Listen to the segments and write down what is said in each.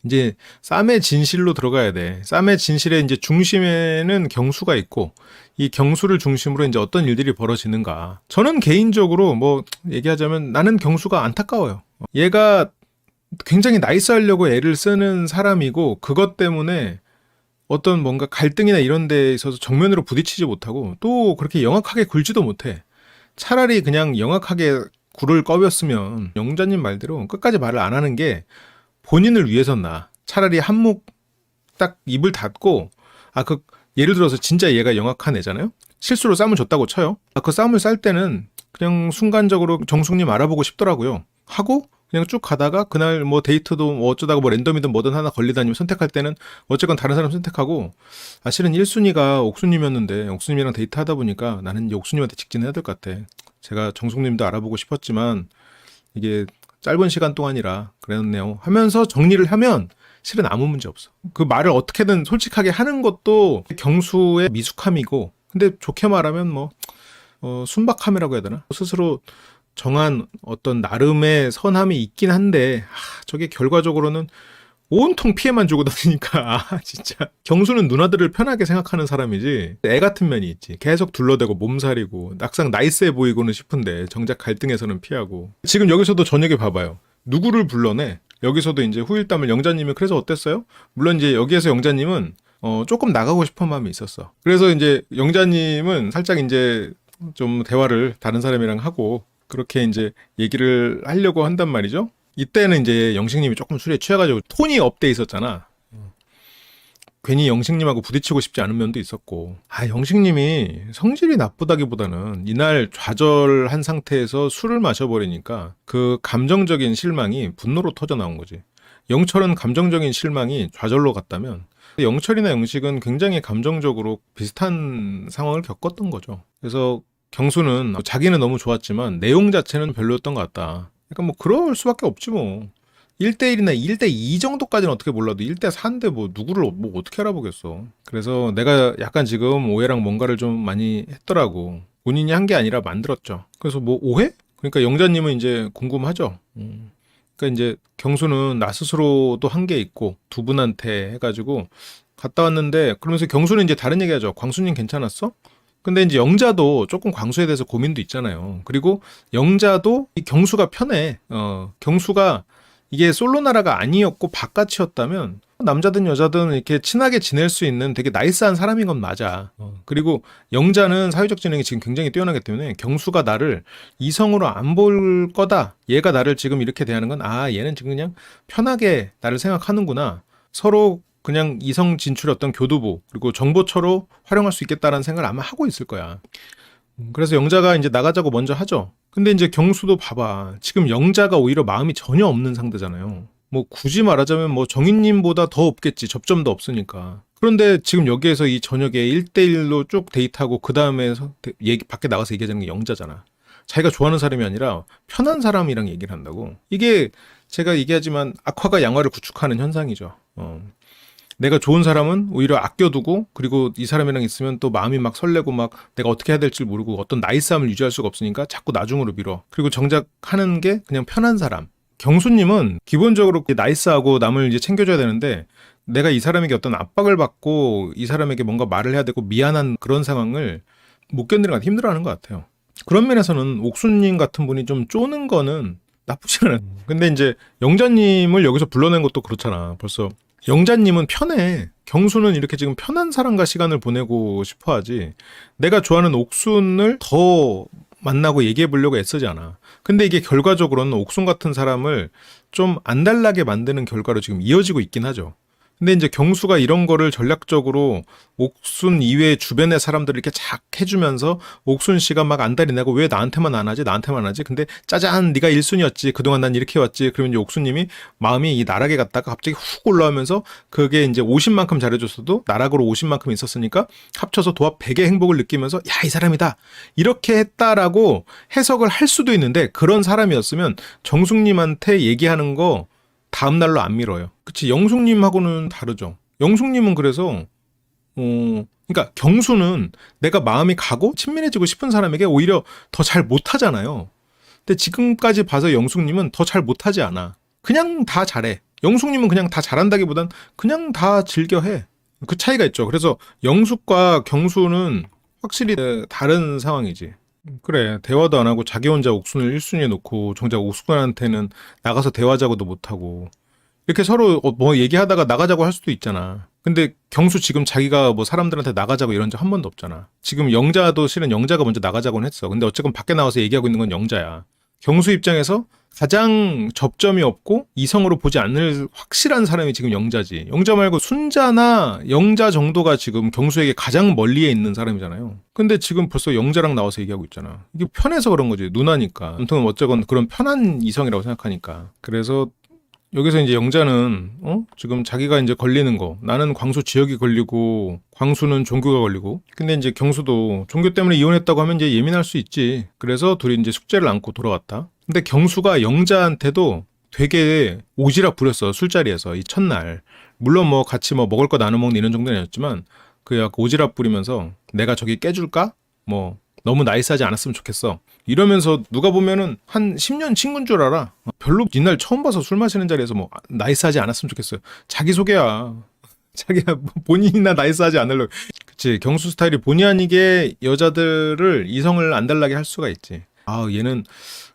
이제 쌈의 진실로 들어가야 돼. 쌈의 진실의 이제 중심에는 경수가 있고 이 경수를 중심으로 이제 어떤 일들이 벌어지는가. 저는 개인적으로 뭐 얘기하자면 나는 경수가 안타까워요. 얘가 굉장히 나이스하려고 애를 쓰는 사람이고 그것 때문에 어떤 뭔가 갈등이나 이런 데에 있어서 정면으로 부딪히지 못하고 또 그렇게 영악하게 굴지도 못해. 차라리 그냥 영악하게 굴을 꺼였으면 영자님 말대로 끝까지 말을 안 하는 게 본인을 위해선 나. 차라리 한몫 딱 입을 닫고 예를 들어서 진짜 얘가 영악한 애잖아요. 실수로 쌈을 줬다고 쳐요. 그 쌈을 쌀 때는 그냥 순간적으로 정숙님 알아보고 싶더라고요. 하고 그냥 쭉 가다가 그날 뭐 데이트도 뭐 어쩌다가 뭐 랜덤이든 뭐든 하나 걸리다니면 선택할 때는 어쨌건 다른 사람 선택하고 실은 1순위가 옥수님이었는데 옥수님이랑 데이트하다 보니까 나는 이제 옥수님한테 직진해야 될 것 같아. 제가 정숙님도 알아보고 싶었지만 이게 짧은 시간 동안이라 그랬네요 하면서 정리를 하면 실은 아무 문제 없어. 그 말을 어떻게든 솔직하게 하는 것도 경수의 미숙함이고 근데 좋게 말하면 뭐 순박함이라고 해야 되나? 스스로 정한 어떤 나름의 선함이 있긴 한데 저게 결과적으로는 온통 피해만 주고 다니니까 진짜 경수는 누나들을 편하게 생각하는 사람이지 애 같은 면이 있지. 계속 둘러대고 몸살이고 막상 나이스해 보이고는 싶은데 정작 갈등에서는 피하고. 지금 여기서도 저녁에 봐봐요. 누구를 불러내? 여기서도 이제 후일담을 영자님이 그래서 어땠어요? 물론 이제 여기에서 영자님은 조금 나가고 싶은 마음이 있었어. 그래서 이제 영자님은 살짝 이제 좀 대화를 다른 사람이랑 하고 그렇게 이제 얘기를 하려고 한단 말이죠. 이때는 이제 영식님이 조금 술에 취해가지고 톤이 업돼 있었잖아. 괜히 영식님하고 부딪히고 싶지 않은 면도 있었고 영식님이 성질이 나쁘다기보다는 이날 좌절한 상태에서 술을 마셔버리니까 그 감정적인 실망이 분노로 터져 나온 거지. 영철은 감정적인 실망이 좌절로 갔다면 영철이나 영식은 굉장히 감정적으로 비슷한 상황을 겪었던 거죠. 그래서 경수는 자기는 너무 좋았지만 내용 자체는 별로였던 것 같다. 그러니까 뭐 그럴 수밖에 없지 뭐. 1대1이나 1대2 정도까지는 어떻게 몰라도 1대4인데 뭐 누구를 뭐 어떻게 알아보겠어. 그래서 내가 약간 지금 오해랑 뭔가를 좀 많이 했더라고. 본인이 한 게 아니라 만들었죠. 그래서 뭐 오해? 그러니까 영자님은 이제 궁금하죠. 그러니까 이제 경수는 나 스스로도 한 게 있고 두 분한테 해가지고 갔다 왔는데 그러면서 경수는 이제 다른 얘기하죠. 광수님 괜찮았어? 근데 이제 영자도 조금 광수에 대해서 고민도 있잖아요. 그리고 영자도 이 경수가 편해. 경수가 이게 솔로 나라가 아니었고 바깥이었다면 남자든 여자든 이렇게 친하게 지낼 수 있는 되게 나이스한 사람인 건 맞아. 그리고 영자는 사회적 지능이 지금 굉장히 뛰어나기 때문에 경수가 나를 이성으로 안 볼 거다. 얘가 나를 지금 이렇게 대하는 건 얘는 지금 그냥 편하게 나를 생각하는구나. 서로 그냥 이성 진출의 어떤 교두보 그리고 정보처로 활용할 수 있겠다라는 생각을 아마 하고 있을 거야. 그래서 영자가 이제 나가자고 먼저 하죠. 근데 이제 경수도 봐봐. 지금 영자가 오히려 마음이 전혀 없는 상대잖아요. 뭐 굳이 말하자면 뭐 정인님보다 더 없겠지. 접점도 없으니까. 그런데 지금 여기에서 이 저녁에 1대1로 쭉 데이트하고 그 다음에 밖에 나가서 얘기하자는 게 영자잖아. 자기가 좋아하는 사람이 아니라 편한 사람이랑 얘기를 한다고. 이게 제가 얘기하지만 악화가 양화를 구축하는 현상이죠. 내가 좋은 사람은 오히려 아껴두고 그리고 이 사람이랑 있으면 또 마음이 막 설레고 막 내가 어떻게 해야 될지 모르고 어떤 나이스함을 유지할 수가 없으니까 자꾸 나중으로 밀어. 그리고 정작 하는 게 그냥 편한 사람. 경수님은 기본적으로 나이스하고 남을 이제 챙겨줘야 되는데 내가 이 사람에게 어떤 압박을 받고 이 사람에게 뭔가 말을 해야 되고 미안한 그런 상황을 못 견디는 것 같아. 힘들어하는 것 같아요. 그런 면에서는 옥수님 같은 분이 좀 쪼는 거는 나쁘지 않아요. 근데 이제 영자님을 여기서 불러낸 것도 그렇잖아. 벌써 영자님은 편해. 경수는 이렇게 지금 편한 사람과 시간을 보내고 싶어 하지. 내가 좋아하는 옥순을 더 만나고 얘기해 보려고 애쓰지 않아. 근데 이게 결과적으로는 옥순 같은 사람을 좀 안달나게 만드는 결과로 지금 이어지고 있긴 하죠. 근데 이제 경수가 이런 거를 전략적으로 옥순 이외의 주변의 사람들을 이렇게 착 해주면서 옥순 씨가 막 안달이 나고 왜 나한테만 안 하지? 나한테만 하지? 근데 짜잔 네가 1순위였지. 그동안 난 이렇게 왔지. 그러면 이제 옥순님이 마음이 이 나락에 갔다가 갑자기 훅 올라오면서 그게 이제 50만큼 잘해줬어도 나락으로 50만큼 있었으니까 합쳐서 도합 100의 행복을 느끼면서 야, 이 사람이다. 이렇게 했다라고 해석을 할 수도 있는데 그런 사람이었으면 정숙님한테 얘기하는 거 다음날로 안 미뤄요. 그치, 영숙님하고는 다르죠. 영숙님은 그래서 그러니까 경수는 내가 마음이 가고 친밀해지고 싶은 사람에게 오히려 더 잘 못하잖아요. 근데 지금까지 봐서 영숙님은 더 잘 못하지 않아. 그냥 다 잘해. 영숙님은 그냥 다 잘한다기보단 그냥 다 즐겨해. 그 차이가 있죠. 그래서 영숙과 경수는 확실히 다른 상황이지. 그래, 대화도 안 하고 자기 혼자 옥순을 1순위에 놓고 정작 옥순한테는 나가서 대화자고도 못하고 이렇게 서로 뭐 얘기하다가 나가자고 할 수도 있잖아. 근데 경수 지금 자기가 뭐 사람들한테 나가자고 이런 적 한 번도 없잖아. 지금 영자도 실은 영자가 먼저 나가자고는 했어. 근데 어쨌건 밖에 나와서 얘기하고 있는 건 영자야. 경수 입장에서 가장 접점이 없고 이성으로 보지 않을 확실한 사람이 지금 영자지. 영자 말고 순자나 영자 정도가 지금 경수에게 가장 멀리에 있는 사람이잖아요. 근데 지금 벌써 영자랑 나와서 얘기하고 있잖아. 이게 편해서 그런 거지. 누나니까. 아무튼 어쨌건 그런 편한 이성이라고 생각하니까. 그래서 여기서 이제 영자는 지금 자기가 이제 걸리는 거, 나는 광수 지역이 걸리고 광수는 종교가 걸리고, 근데 이제 경수도 종교 때문에 이혼했다고 하면 이제 예민할 수 있지. 그래서 둘이 이제 숙제를 안고 돌아왔다. 근데 경수가 영자한테도 되게 오지랖 부렸어. 술자리에서 이 첫날. 물론 뭐 같이 뭐 먹을 거 나눠 먹는 이런 정도는 아니었지만 그 약간 오지랖 부리면서 내가 저기 깨줄까? 뭐 너무 나이스하지 않았으면 좋겠어. 이러면서 누가 보면은 한 10년 친구인 줄 알아. 별로 이날 처음 봐서 술 마시는 자리에서 뭐 나이스하지 않았으면 좋겠어요. 자기소개야. 자기가 본인이나 나이스하지 않으려고. 그치. 경수 스타일이 본의 아니게 여자들을 이성을 안 달라게 할 수가 있지. 아, 얘는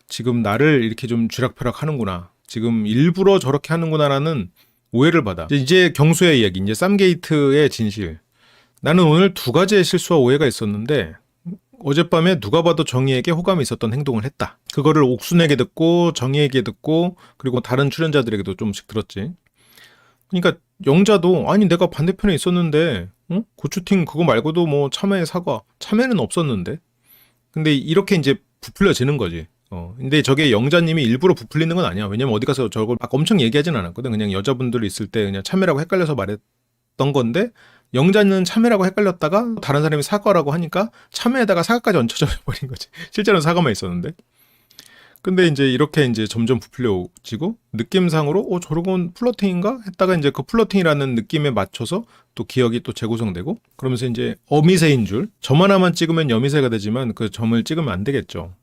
지금 나를 이렇게 좀 쥐락펴락 하는구나. 지금 일부러 저렇게 하는구나라는 오해를 받아. 이제 경수의 이야기. 이제 쌈게이트의 진실. 나는 오늘 두 가지의 실수와 오해가 있었는데 어젯밤에 누가 봐도 정희에게 호감이 있었던 행동을 했다. 그거를 옥순에게 듣고 정희에게 듣고 그리고 다른 출연자들에게도 좀씩 들었지. 그러니까 영자도 아니 내가 반대편에 있었는데 고추팅 그거 말고도 뭐 참외 사과 참외는 없었는데 근데 이렇게 이제 부풀려지는 거지. 근데 저게 영자님이 일부러 부풀리는 건 아니야. 왜냐면 어디 가서 저걸 막 엄청 얘기하진 않았거든. 그냥 여자분들 있을 때 그냥 참외라고 헷갈려서 말했던 건데 영자는 참외라고 헷갈렸다가 다른 사람이 사과라고 하니까 참외에다가 사과까지 얹혀져 버린 거지. 실제로는 사과만 있었는데. 근데 이제 이렇게 이제 점점 부풀려지고 느낌상으로 저러건 플러팅인가 했다가 이제 그 플러팅이라는 느낌에 맞춰서 또 기억이 또 재구성되고 그러면서 이제 어미새인 줄 점 하나만 찍으면 여미새가 되지만 그 점을 찍으면 안 되겠죠.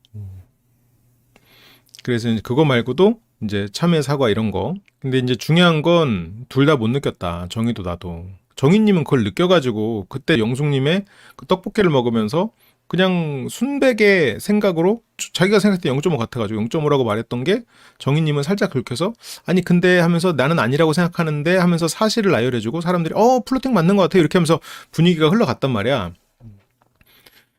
그래서 이제 그거 말고도 이제 참외 사과 이런 거. 근데 이제 중요한 건 둘 다 못 느꼈다. 정희도 나도. 정희님은 그걸 느껴가지고 그때 영숙님의 그 떡볶이를 먹으면서 그냥 순백의 생각으로 자기가 생각할 때 0.5 같아가지고 0.5라고 말했던 게 정희님은 살짝 긁혀서 아니 근데 하면서 나는 아니라고 생각하는데 하면서 사실을 나열해주고 사람들이 플로팅 맞는 것 같아 이렇게 하면서 분위기가 흘러갔단 말이야.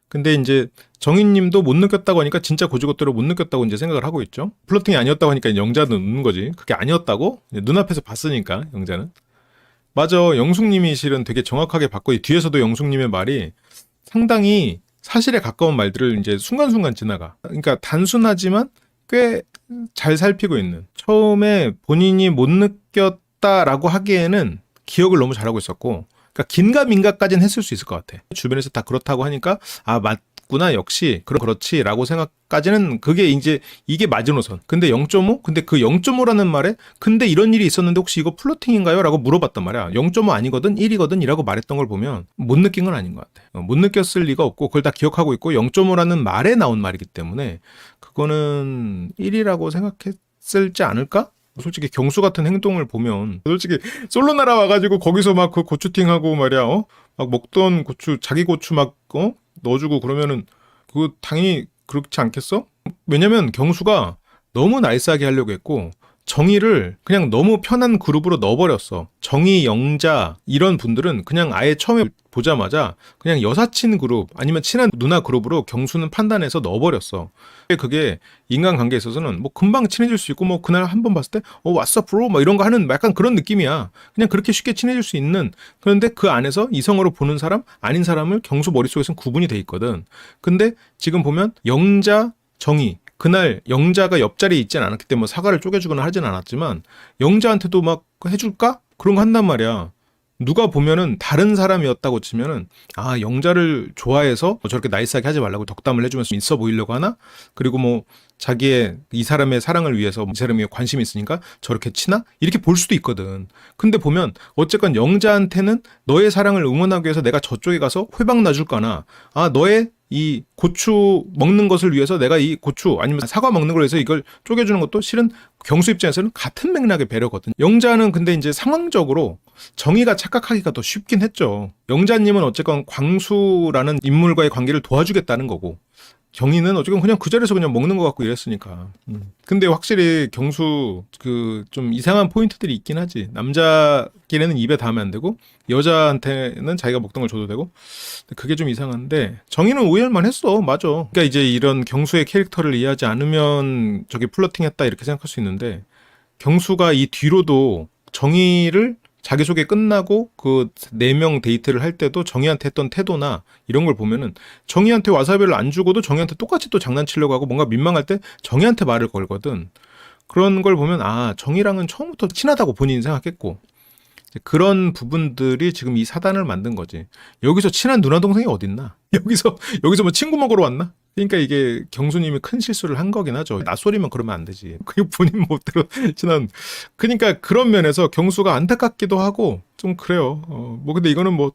근데 이제 정희님도 못 느꼈다고 하니까 진짜 고지고대로 못 느꼈다고 이제 생각을 하고 있죠. 플로팅이 아니었다고 하니까 영자는 웃는 거지. 그게 아니었다고? 눈앞에서 봤으니까 영자는. 맞아. 영숙님이 실은 되게 정확하게 봤고 뒤에서도 영숙님의 말이 상당히 사실에 가까운 말들을 이제 순간순간 지나가. 그러니까 단순하지만 꽤 잘 살피고 있는. 처음에 본인이 못 느꼈다라고 하기에는 기억을 너무 잘하고 있었고 그러니까 긴가민가까지는 했을 수 있을 것 같아. 주변에서 다 그렇다고 하니까 맞구나 역시 그렇지라고 생각까지는 그게 이제 이게 마지노선. 근데 0.5? 근데 그 0.5라는 말에 근데 이런 일이 있었는데 혹시 이거 플로팅인가요? 라고 물어봤단 말이야. 0.5 아니거든 1이거든 이라고 말했던 걸 보면 못 느낀 건 아닌 것 같아. 못 느꼈을 리가 없고 그걸 다 기억하고 있고 0.5라는 말에 나온 말이기 때문에 그거는 1이라고 생각했을지 않을까? 솔직히 경수 같은 행동을 보면 솔직히 솔로 나라 와가지고 거기서 막 그 고추팅하고 말이야 막 먹던 고추 자기 고추 막 넣어주고 그러면은 그거 당연히 그렇지 않겠어? 왜냐면 경수가 너무 나이스하게 하려고 했고 정의를 그냥 너무 편한 그룹으로 넣어버렸어. 정의, 영자 이런 분들은 그냥 아예 처음에 보자마자 그냥 여사친 그룹 아니면 친한 누나 그룹으로 경수는 판단해서 넣어버렸어. 그게 인간관계에 있어서는 뭐 금방 친해질 수 있고 뭐 그날 한 번 봤을 때 왓썹 브로 뭐 이런 거 하는 약간 그런 느낌이야. 그냥 그렇게 쉽게 친해질 수 있는. 그런데 그 안에서 이성으로 보는 사람 아닌 사람을 경수 머릿속에서는 구분이 돼 있거든. 근데 지금 보면 영자, 정의 그날 영자가 옆자리에 있진 않았기 때문에 사과를 쪼개주거나 하진 않았지만 영자한테도 막 해줄까? 그런 거 한단 말이야. 누가 보면은 다른 사람이었다고 치면은 영자를 좋아해서 저렇게 나이스하게 하지 말라고 덕담을 해주면서 있어 보이려고 하나? 그리고 뭐 자기의 이 사람의 사랑을 위해서 이 사람이 관심이 있으니까 저렇게 치나? 이렇게 볼 수도 있거든. 근데 보면 어쨌건 영자한테는 너의 사랑을 응원하기 위해서 내가 저쪽에 가서 회방 놔줄 거나 너의 이 고추 먹는 것을 위해서 내가 이 고추 아니면 사과 먹는 걸 위해서 이걸 쪼개주는 것도 실은 경수 입장에서는 같은 맥락의 배려거든. 영자는 근데 이제 상황적으로 정의가 착각하기가 더 쉽긴 했죠. 영자님은 어쨌건 광수라는 인물과의 관계를 도와주겠다는 거고, 경희는 어쨌든 그냥 그 자리에서 그냥 먹는 것 같고 이랬으니까. 근데 확실히 경수 그 좀 이상한 포인트들이 있긴 하지. 남자끼리는 입에 닿으면 안 되고 여자한테는 자기가 먹던 걸 줘도 되고, 그게 좀 이상한데 정희는 오해할만 했어. 맞아. 그러니까 이제 이런 경수의 캐릭터를 이해하지 않으면 저기 플러팅했다 이렇게 생각할 수 있는데, 경수가 이 뒤로도 정희를 자기소개 끝나고 그 4명 데이트를 할 때도 정희한테 했던 태도나 이런 걸 보면은 정희한테 와사비를 안 주고도 정희한테 똑같이 또 장난치려고 하고 뭔가 민망할 때 정희한테 말을 걸거든. 그런 걸 보면 아, 정희랑은 처음부터 친하다고 본인이 생각했고, 그런 부분들이 지금 이 사단을 만든 거지. 여기서 친한 누나 동생이 어딨나? 여기서 뭐 친구 먹으러 왔나? 그러니까 이게 경수님이 큰 실수를 한 거긴 하죠. 낯소리만 그러면 안 되지. 그게 본인 멋대로 친한. 그러니까 그런 면에서 경수가 안타깝기도 하고 좀 그래요. 뭐 근데 이거는 뭐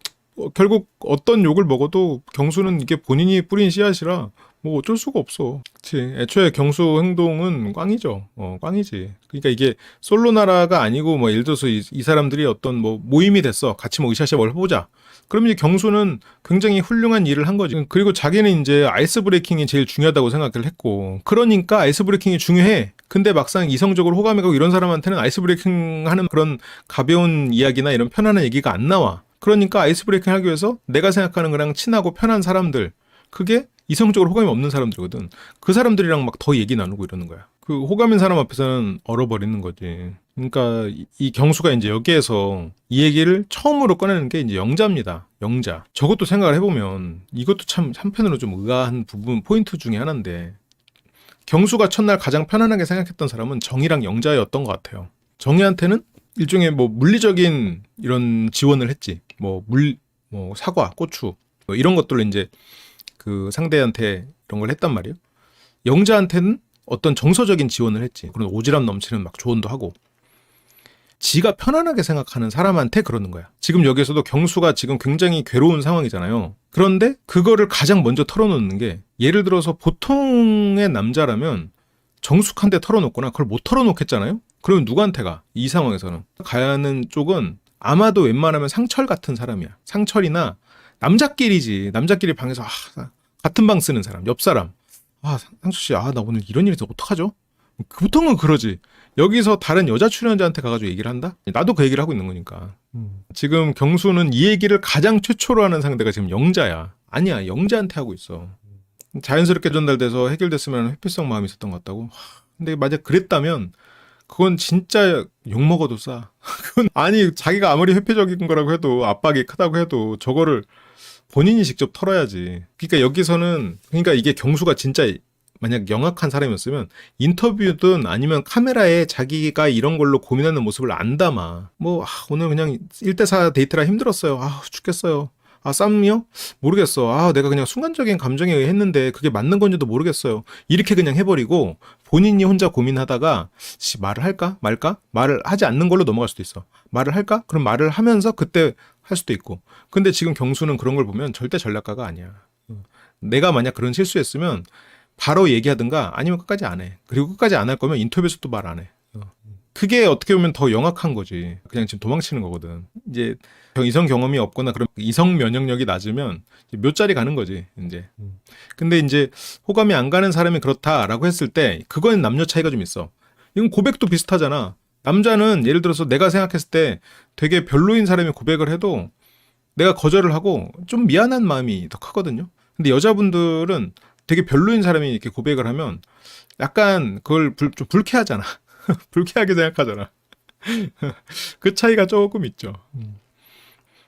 결국 어떤 욕을 먹어도 경수는 이게 본인이 뿌린 씨앗이라 뭐 어쩔 수가 없어. 그치. 애초에 경수 행동은 꽝이죠. 꽝이지. 그러니까 이게 솔로 나라가 아니고 뭐 예를 들어서 이 사람들이 어떤 뭐 모임이 됐어. 같이 뭐 으쌰으쌰 뭘 해보자. 그러면 이제 경수는 굉장히 훌륭한 일을 한 거지. 그리고 자기는 이제 아이스 브레이킹이 제일 중요하다고 생각을 했고, 그러니까 아이스 브레이킹이 중요해. 근데 막상 이성적으로 호감이 가고 이런 사람한테는 아이스 브레이킹 하는 그런 가벼운 이야기나 이런 편안한 얘기가 안 나와. 그러니까 아이스 브레이킹 하기 위해서 내가 생각하는 거랑 친하고 편한 사람들, 그게 이성적으로 호감이 없는 사람들이거든. 그 사람들이랑 막 더 얘기 나누고 이러는 거야. 그 호감인 사람 앞에서는 얼어버리는 거지. 그러니까 이 경수가 이제 여기에서 이 얘기를 처음으로 꺼내는 게 이제 영자입니다. 영자. 저것도 생각을 해보면 이것도 참 한편으로 좀 의아한 부분 포인트 중에 하나인데, 경수가 첫날 가장 편안하게 생각했던 사람은 정희랑 영자였던 것 같아요. 정희한테는 일종의 뭐 물리적인 이런 지원을 했지. 뭐 사과, 고추 뭐 이런 것들로 이제 그 상대한테 이런 걸 했단 말이에요. 영자한테는 어떤 정서적인 지원을 했지. 그런 오지랖 넘치는 막 조언도 하고. 지가 편안하게 생각하는 사람한테 그러는 거야. 지금 여기서도 경수가 지금 굉장히 괴로운 상황이잖아요. 그런데 그거를 가장 먼저 털어놓는 게, 예를 들어서 보통의 남자라면 정숙한데 털어놓거나 그걸 못 털어놓겠잖아요. 그러면 누구한테 가? 이 상황에서는 가야 하는 쪽은 아마도 웬만하면 상철 같은 사람이야. 상철이나 남자끼리지. 남자끼리 방에서 같은 방 쓰는 사람, 옆 사람. 상철씨, 나 오늘 이런 일이 있어 어떡하죠? 보통은 그러지. 여기서 다른 여자 출연자한테 가가지고 얘기를 한다? 나도 그 얘기를 하고 있는 거니까. 지금 경수는 이 얘기를 가장 최초로 하는 상대가 지금 영자야. 아니야, 영자한테 하고 있어. 자연스럽게 전달돼서 해결됐으면 회피성 마음이 있었던 것 같다고? 근데 만약 그랬다면 그건 진짜 욕먹어도 싸. 그건 아니, 자기가 아무리 회피적인 거라고 해도, 압박이 크다고 해도 저거를 본인이 직접 털어야지. 그러니까 여기서는, 그러니까 이게 경수가 진짜 만약 영악한 사람이었으면 인터뷰든 아니면 카메라에 자기가 이런 걸로 고민하는 모습을 안 담아. 뭐 오늘 그냥 1대4 데이트라 힘들었어요. 죽겠어요. 쌈이요? 모르겠어. 내가 그냥 순간적인 감정에 의해 했는데 그게 맞는 건지도 모르겠어요. 이렇게 그냥 해버리고 본인이 혼자 고민하다가 말을 할까 말까? 말을 하지 않는 걸로 넘어갈 수도 있어. 말을 할까? 그럼 말을 하면서 그때 할 수도 있고. 근데 지금 경수는 그런 걸 보면 절대 전략가가 아니야. 내가 만약 그런 실수했으면 바로 얘기하든가 아니면 끝까지 안 해. 그리고 끝까지 안 할 거면 인터뷰에서도 말 안 해. 그게 어떻게 보면 더 영악한 거지. 그냥 지금 도망치는 거거든. 이제 이성 경험이 없거나 그런 이성 면역력이 낮으면 몇 자리 가는 거지, 이제. 근데 이제 호감이 안 가는 사람이 그렇다라고 했을 때 그건 남녀 차이가 좀 있어. 이건 고백도 비슷하잖아. 남자는 예를 들어서 내가 생각했을 때 되게 별로인 사람이 고백을 해도 내가 거절을 하고 좀 미안한 마음이 더 크거든요. 근데 여자분들은 되게 별로인 사람이 이렇게 고백을 하면 약간 그걸 좀 불쾌하잖아. 불쾌하게 생각하잖아. 그 차이가 조금 있죠.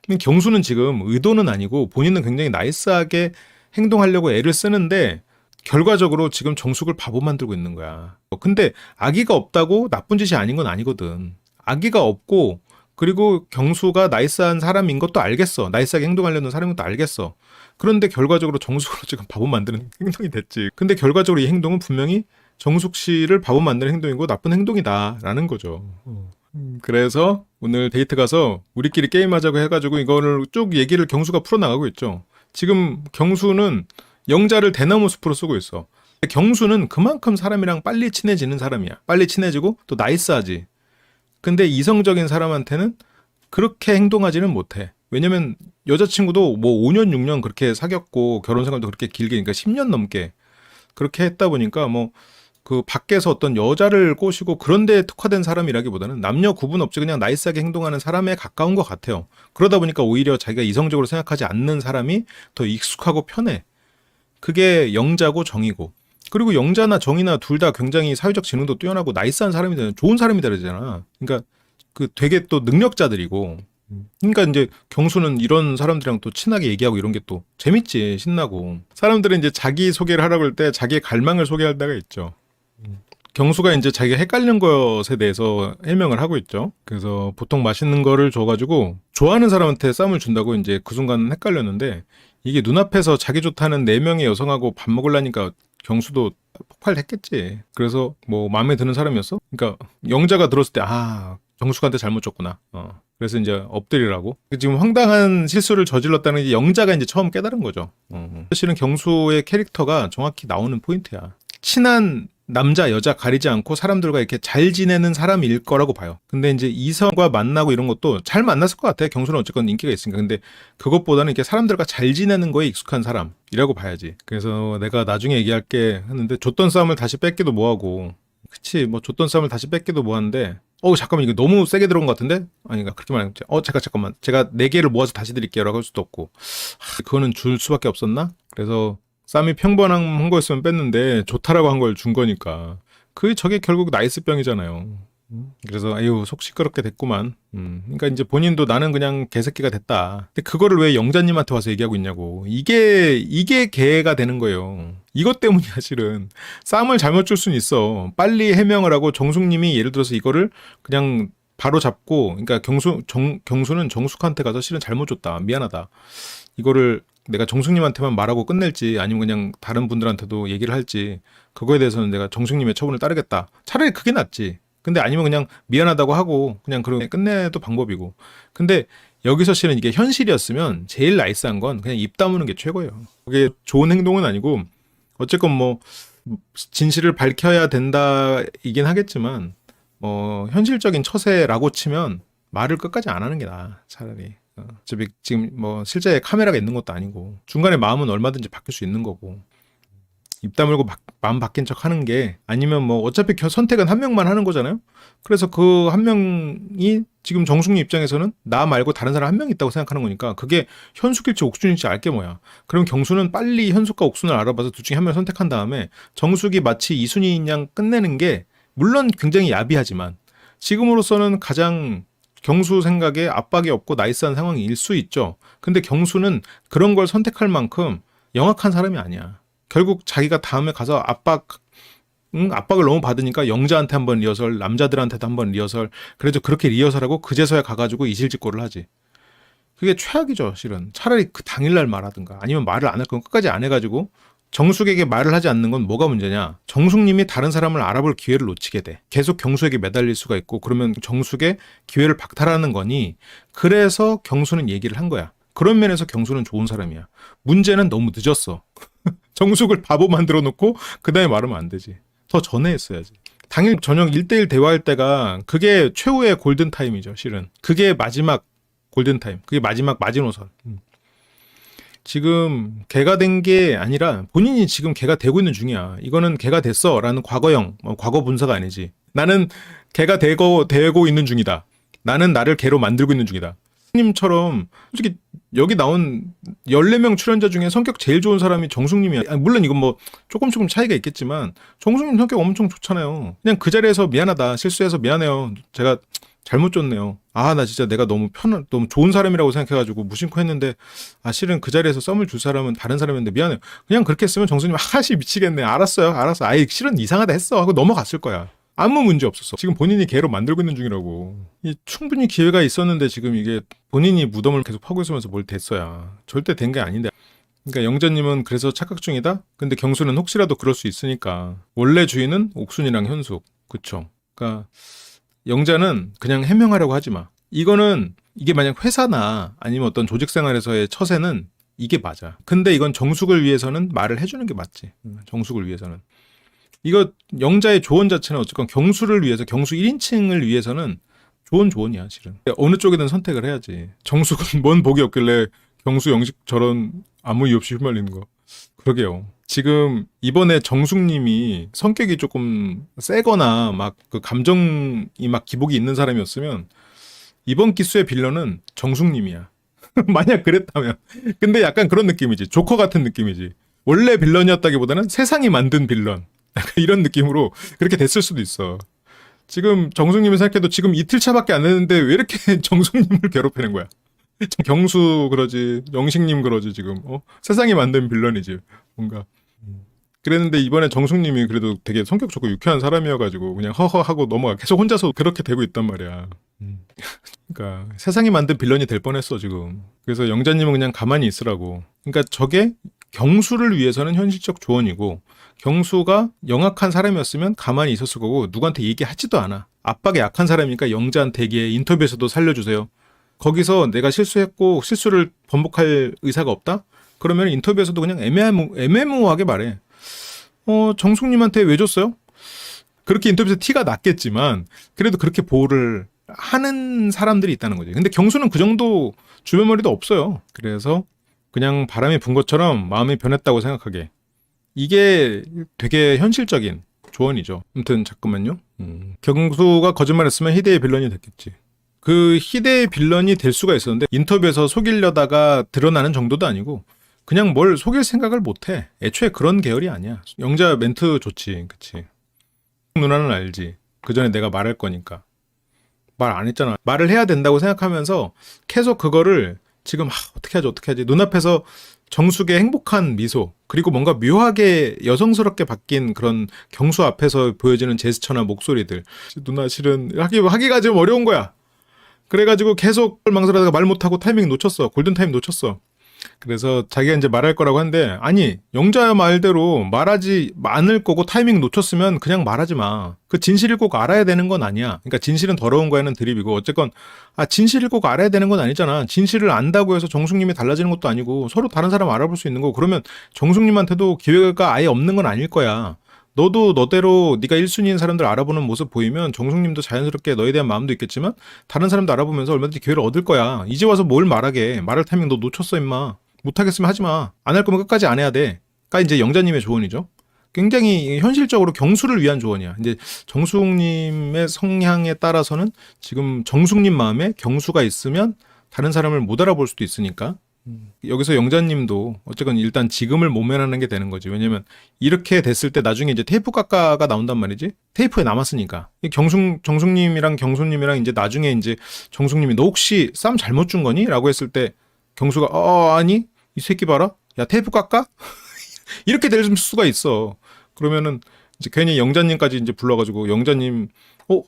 근데 경수는 지금 의도는 아니고 본인은 굉장히 나이스하게 행동하려고 애를 쓰는데 결과적으로 지금 정숙을 바보 만들고 있는 거야. 근데 악의가 없다고 나쁜 짓이 아닌 건 아니거든. 악의가 없고, 그리고 경수가 나이스한 사람인 것도 알겠어. 나이스하게 행동하려는 사람인 것도 알겠어. 그런데 결과적으로 정숙으로 지금 바보 만드는 행동이 됐지. 근데 결과적으로 이 행동은 분명히 정숙 씨를 바보 만드는 행동이고 나쁜 행동이다라는 거죠. 그래서 오늘 데이트 가서 우리끼리 게임하자고 해가지고 이거를 쭉 얘기를 경수가 풀어나가고 있죠. 지금 경수는 영자를 대나무 숲으로 쓰고 있어. 경수는 그만큼 사람이랑 빨리 친해지는 사람이야. 빨리 친해지고 또 나이스하지. 근데 이성적인 사람한테는 그렇게 행동하지는 못해. 왜냐면 여자친구도 뭐 5년, 6년 그렇게 사귀었고 결혼 생활도 그렇게 길게, 그러니까 10년 넘게 그렇게 했다 보니까 뭐 그 밖에서 어떤 여자를 꼬시고 그런 데에 특화된 사람이라기보다는 남녀 구분 없이 그냥 나이스하게 행동하는 사람에 가까운 것 같아요. 그러다 보니까 오히려 자기가 이성적으로 생각하지 않는 사람이 더 익숙하고 편해. 그게 영자고 정이고. 그리고 영자나 정이나 둘 다 굉장히 사회적 지능도 뛰어나고 나이스한 사람이 되는 좋은 사람이 되잖아. 그러니까 그 되게 또 능력자들이고. 그러니까 이제 경수는 이런 사람들이랑 또 친하게 얘기하고 이런 게 또 재밌지, 신나고. 사람들은 이제 자기 소개를 하라고 할 때 자기의 갈망을 소개할 때가 있죠. 경수가 이제 자기가 헷갈리는 것에 대해서 해명을 하고 있죠. 그래서 보통 맛있는 거를 줘가지고 좋아하는 사람한테 쌈을 준다고 이제 그 순간은 헷갈렸는데, 이게 눈앞에서 자기 좋다는 4명의 여성하고 밥 먹으려니까 경수도 폭발했겠지. 그래서 뭐 마음에 드는 사람이었어? 그러니까 영자가 들었을 때 정숙한테 잘못 줬구나. 그래서 이제 엎드리라고. 지금 황당한 실수를 저질렀다는 게 영자가 이제 처음 깨달은 거죠. 사실은 경수의 캐릭터가 정확히 나오는 포인트야. 친한 남자, 여자 가리지 않고 사람들과 이렇게 잘 지내는 사람일 거라고 봐요. 근데 이제 이성과 만나고 이런 것도 잘 만났을 것 같아. 경수는 어쨌건 인기가 있으니까. 근데 그것보다는 이렇게 사람들과 잘 지내는 거에 익숙한 사람이라고 봐야지. 그래서 내가 나중에 얘기할게 했는데, 줬던 싸움을 다시 뺏기도 뭐하고. 그치, 뭐 줬던 싸움을 다시 뺏기도 뭐하는데, 잠깐만, 이거 너무 세게 들어온 것 같은데? 아닌가, 그렇게 말하면, 잠깐만. 제가 4개를 모아서 다시 드릴게요 라고 할 수도 없고. 그거는 줄 수밖에 없었나? 그래서 쌈이 평범한 거였으면 뺐는데 좋다라고 한 걸 준 거니까 저게 결국 나이스병이잖아요. 그래서 속 시끄럽게 됐구만. 그러니까 이제 본인도 나는 그냥 개새끼가 됐다. 근데 그거를 왜 영자님한테 와서 얘기하고 있냐고. 이게 개가 되는 거예요. 이것 때문이야 실은. 쌈을 잘못 줄 수는 있어. 빨리 해명을 하고 정숙님이 예를 들어서 이거를 그냥 바로 잡고, 그러니까 경수는 정숙한테 가서 실은 잘못 줬다, 미안하다, 이거를 내가 정숙님한테만 말하고 끝낼지 아니면 그냥 다른 분들한테도 얘기를 할지, 그거에 대해서는 내가 정숙님의 처분을 따르겠다, 차라리 그게 낫지. 근데 아니면 그냥 미안하다고 하고 그냥 그렇게 끝내도 방법이고. 근데 여기서 실은 이게 현실이었으면 제일 나이스한 건 그냥 입 다무는 게 최고예요. 그게 좋은 행동은 아니고 어쨌건 뭐 진실을 밝혀야 된다이긴 하겠지만 현실적인 처세라고 치면 말을 끝까지 안 하는 게 나아, 차라리. 어차피 지금 뭐 실제 카메라가 있는 것도 아니고 중간에 마음은 얼마든지 바뀔 수 있는 거고, 입 다물고 마음 바뀐 척 하는 게, 아니면 뭐 어차피 선택은 한 명만 하는 거잖아요. 그래서 그 한 명이 지금 정숙님 입장에서는 나 말고 다른 사람 한 명 있다고 생각하는 거니까 그게 현숙일지 옥순일지 알게 뭐야. 그럼 경수는 빨리 현숙과 옥순을 알아봐서 둘 중에 한 명 선택한 다음에 정숙이 마치 이순이인 양 끝내는 게 물론 굉장히 야비하지만 지금으로서는 가장 경수 생각에 압박이 없고 나이스한 상황일 수 있죠. 근데 경수는 그런 걸 선택할 만큼 영악한 사람이 아니야. 결국 자기가 다음에 가서 압박을 너무 받으니까 영자한테 한번 리허설, 남자들한테도 한번 리허설, 그래도 그렇게 리허설하고 그제서야 가가지고 이실직고를 하지. 그게 최악이죠, 실은. 차라리 그 당일날 말하든가, 아니면 말을 안 할 거면 끝까지 안 해가지고 정숙에게 말을 하지 않는 건 뭐가 문제냐. 정숙님이 다른 사람을 알아볼 기회를 놓치게 돼. 계속 경수에게 매달릴 수가 있고, 그러면 정숙의 기회를 박탈하는 거니. 그래서 경수는 얘기를 한 거야. 그런 면에서 경수는 좋은 사람이야. 문제는 너무 늦었어. 정숙을 바보 만들어 놓고 그 다음에 말하면 안 되지. 더 전에 했어야지. 당일 저녁 1대1 대화할 때가 그게 최후의 골든타임이죠, 실은. 그게 마지막 골든타임. 그게 마지막 마지노선. 지금 개가 된 게 아니라 본인이 지금 개가 되고 있는 중이야. 이거는 개가 됐어 라는 과거형, 과거 분사가 아니지. 나는 개가 되고 있는 중이다. 나는 나를 개로 만들고 있는 중이다. 님처럼 솔직히 여기 나온 14명 출연자 중에 성격 제일 좋은 사람이 정숙님이야. 물론 이건 뭐 조금 차이가 있겠지만 정숙님 성격 엄청 좋잖아요. 그냥 그 자리에서 미안하다, 실수해서 미안해요, 제가 잘못 줬네요, 나 진짜 내가 너무 좋은 사람이라고 생각해가지고 무심코 했는데 실은 그 자리에서 썸을 줄 사람은 다른 사람인데 미안해요. 그냥 그렇게 했으면 정숙님 미치겠네, 알았어요, 알았어, 실은 이상하다 했어 하고 넘어갔을 거야. 아무 문제 없었어. 지금 본인이 개로 만들고 있는 중이라고. 충분히 기회가 있었는데 지금 이게 본인이 무덤을 계속 파고 있으면서 뭘 됐어야. 절대 된 게 아닌데. 그러니까 영자님은 그래서 착각 중이다? 근데 경수는 혹시라도 그럴 수 있으니까 원래 주인은 옥순이랑 현숙. 그쵸? 그러니까 영자는 그냥 해명하려고 하지 마. 이게 만약 회사나 아니면 어떤 조직 생활에서의 처세는 이게 맞아. 근데 이건 정숙을 위해서는 말을 해주는 게 맞지. 정숙을 위해서는. 이거 영자의 조언 자체는 어쨌건 경수를 위해서, 경수 1인칭을 위해서는 조언이야, 실은. 어느 쪽이든 선택을 해야지. 정숙은 뭔 복이 없길래 경수 영식 저런 아무 이유 없이 휘말리는 거. 그러게요. 지금 이번에 정숙님이 성격이 조금 세거나 막 그 감정이 막 기복이 있는 사람이었으면 이번 기수의 빌런은 정숙님이야. 만약 그랬다면. 근데 약간 그런 느낌이지. 조커 같은 느낌이지. 원래 빌런이었다기보다는 세상이 만든 빌런. 약간 이런 느낌으로 그렇게 됐을 수도 있어. 지금 정숙님을 생각해도 지금 이틀 차밖에 안 됐는데 왜 이렇게 정숙님을 괴롭히는 거야? 경수 그러지, 영식님 그러지 지금. 세상이 만든 빌런이지 뭔가. 그랬는데 이번에 정숙님이 그래도 되게 성격 좋고 유쾌한 사람이어가지고 그냥 허허하고 넘어가. 계속 혼자서 그렇게 되고 있단 말이야. 그러니까 세상이 만든 빌런이 될 뻔했어 지금. 그래서 영자님은 그냥 가만히 있으라고. 그러니까 저게 경수를 위해서는 현실적 조언이고, 경수가 영악한 사람이었으면 가만히 있었을 거고 누구한테 얘기하지도 않아. 압박에 약한 사람이니까 영자한테 얘기해. 인터뷰에서도 살려주세요. 거기서 내가 실수했고 실수를 번복할 의사가 없다? 그러면 인터뷰에서도 그냥 애매모호하게 말해. 정숙님한테 왜 줬어요? 그렇게 인터뷰에서 티가 났겠지만 그래도 그렇게 보호를 하는 사람들이 있다는 거지. 근데 경수는 그 정도 주변머리도 없어요. 그래서 그냥 바람이 분 것처럼 마음이 변했다고 생각하게. 이게 되게 현실적인 조언이죠. 아무튼 잠깐만요. 경수가 거짓말했으면 희대의 빌런이 됐겠지. 그 희대의 빌런이 될 수가 있었는데 인터뷰에서 속이려다가 드러나는 정도도 아니고 그냥 뭘 속일 생각을 못해. 애초에 그런 계열이 아니야. 영자 멘트 좋지. 그치. 누나는 알지. 그 전에 내가 말할 거니까. 말 안 했잖아. 말을 해야 된다고 생각하면서 계속 그거를 지금 어떻게 하지 눈앞에서 정숙의 행복한 미소, 그리고 뭔가 묘하게 여성스럽게 바뀐 그런 경수 앞에서 보여지는 제스처나 목소리들. 누나 실은 하기가 좀 어려운 거야. 그래가지고 계속 망설여다가 말 못하고 타이밍 놓쳤어. 골든타임 놓쳤어. 그래서 자기가 이제 말할 거라고 하는데, 아니 영자야 말대로 말하지 않을 거고 타이밍 놓쳤으면 그냥 말하지 마. 그 진실을 꼭 알아야 되는 건 아니야. 그러니까 진실은 더러운 거에는 드립이고, 어쨌건 진실을 꼭 알아야 되는 건 아니잖아. 진실을 안다고 해서 정숙님이 달라지는 것도 아니고 서로 다른 사람 알아볼 수 있는 거고, 그러면 정숙님한테도 기회가 아예 없는 건 아닐 거야. 너도 너대로 네가 1순위인 사람들 알아보는 모습 보이면 정숙님도 자연스럽게 너에 대한 마음도 있겠지만 다른 사람도 알아보면서 얼마든지 기회를 얻을 거야. 이제 와서 뭘 말하게. 말할 타이밍 너 놓쳤어 임마. 못하겠으면 하지마. 안 할 거면 끝까지 안 해야 돼. 가 이제 영자님의 조언이죠. 굉장히 현실적으로 경수를 위한 조언이야. 이제 정숙님의 성향에 따라서는 지금 정숙님 마음에 경수가 있으면 다른 사람을 못 알아볼 수도 있으니까 여기서 영자님도 어쨌건 일단 지금을 모면하는 게 되는 거지. 왜냐면 이렇게 됐을 때 나중에 이제 테이프 깎아가 나온단 말이지. 테이프에 남았으니까. 정숙님이랑 경수님이랑 이제 나중에 이제 정숙님이 너 혹시 쌈 잘못 준 거니? 라고 했을 때 경수가 아니 이 새끼 봐라. 야 테이프 깎아? 이렇게 될 수가 있어. 그러면은 이제 괜히 영자님까지 이제 불러가지고 영자님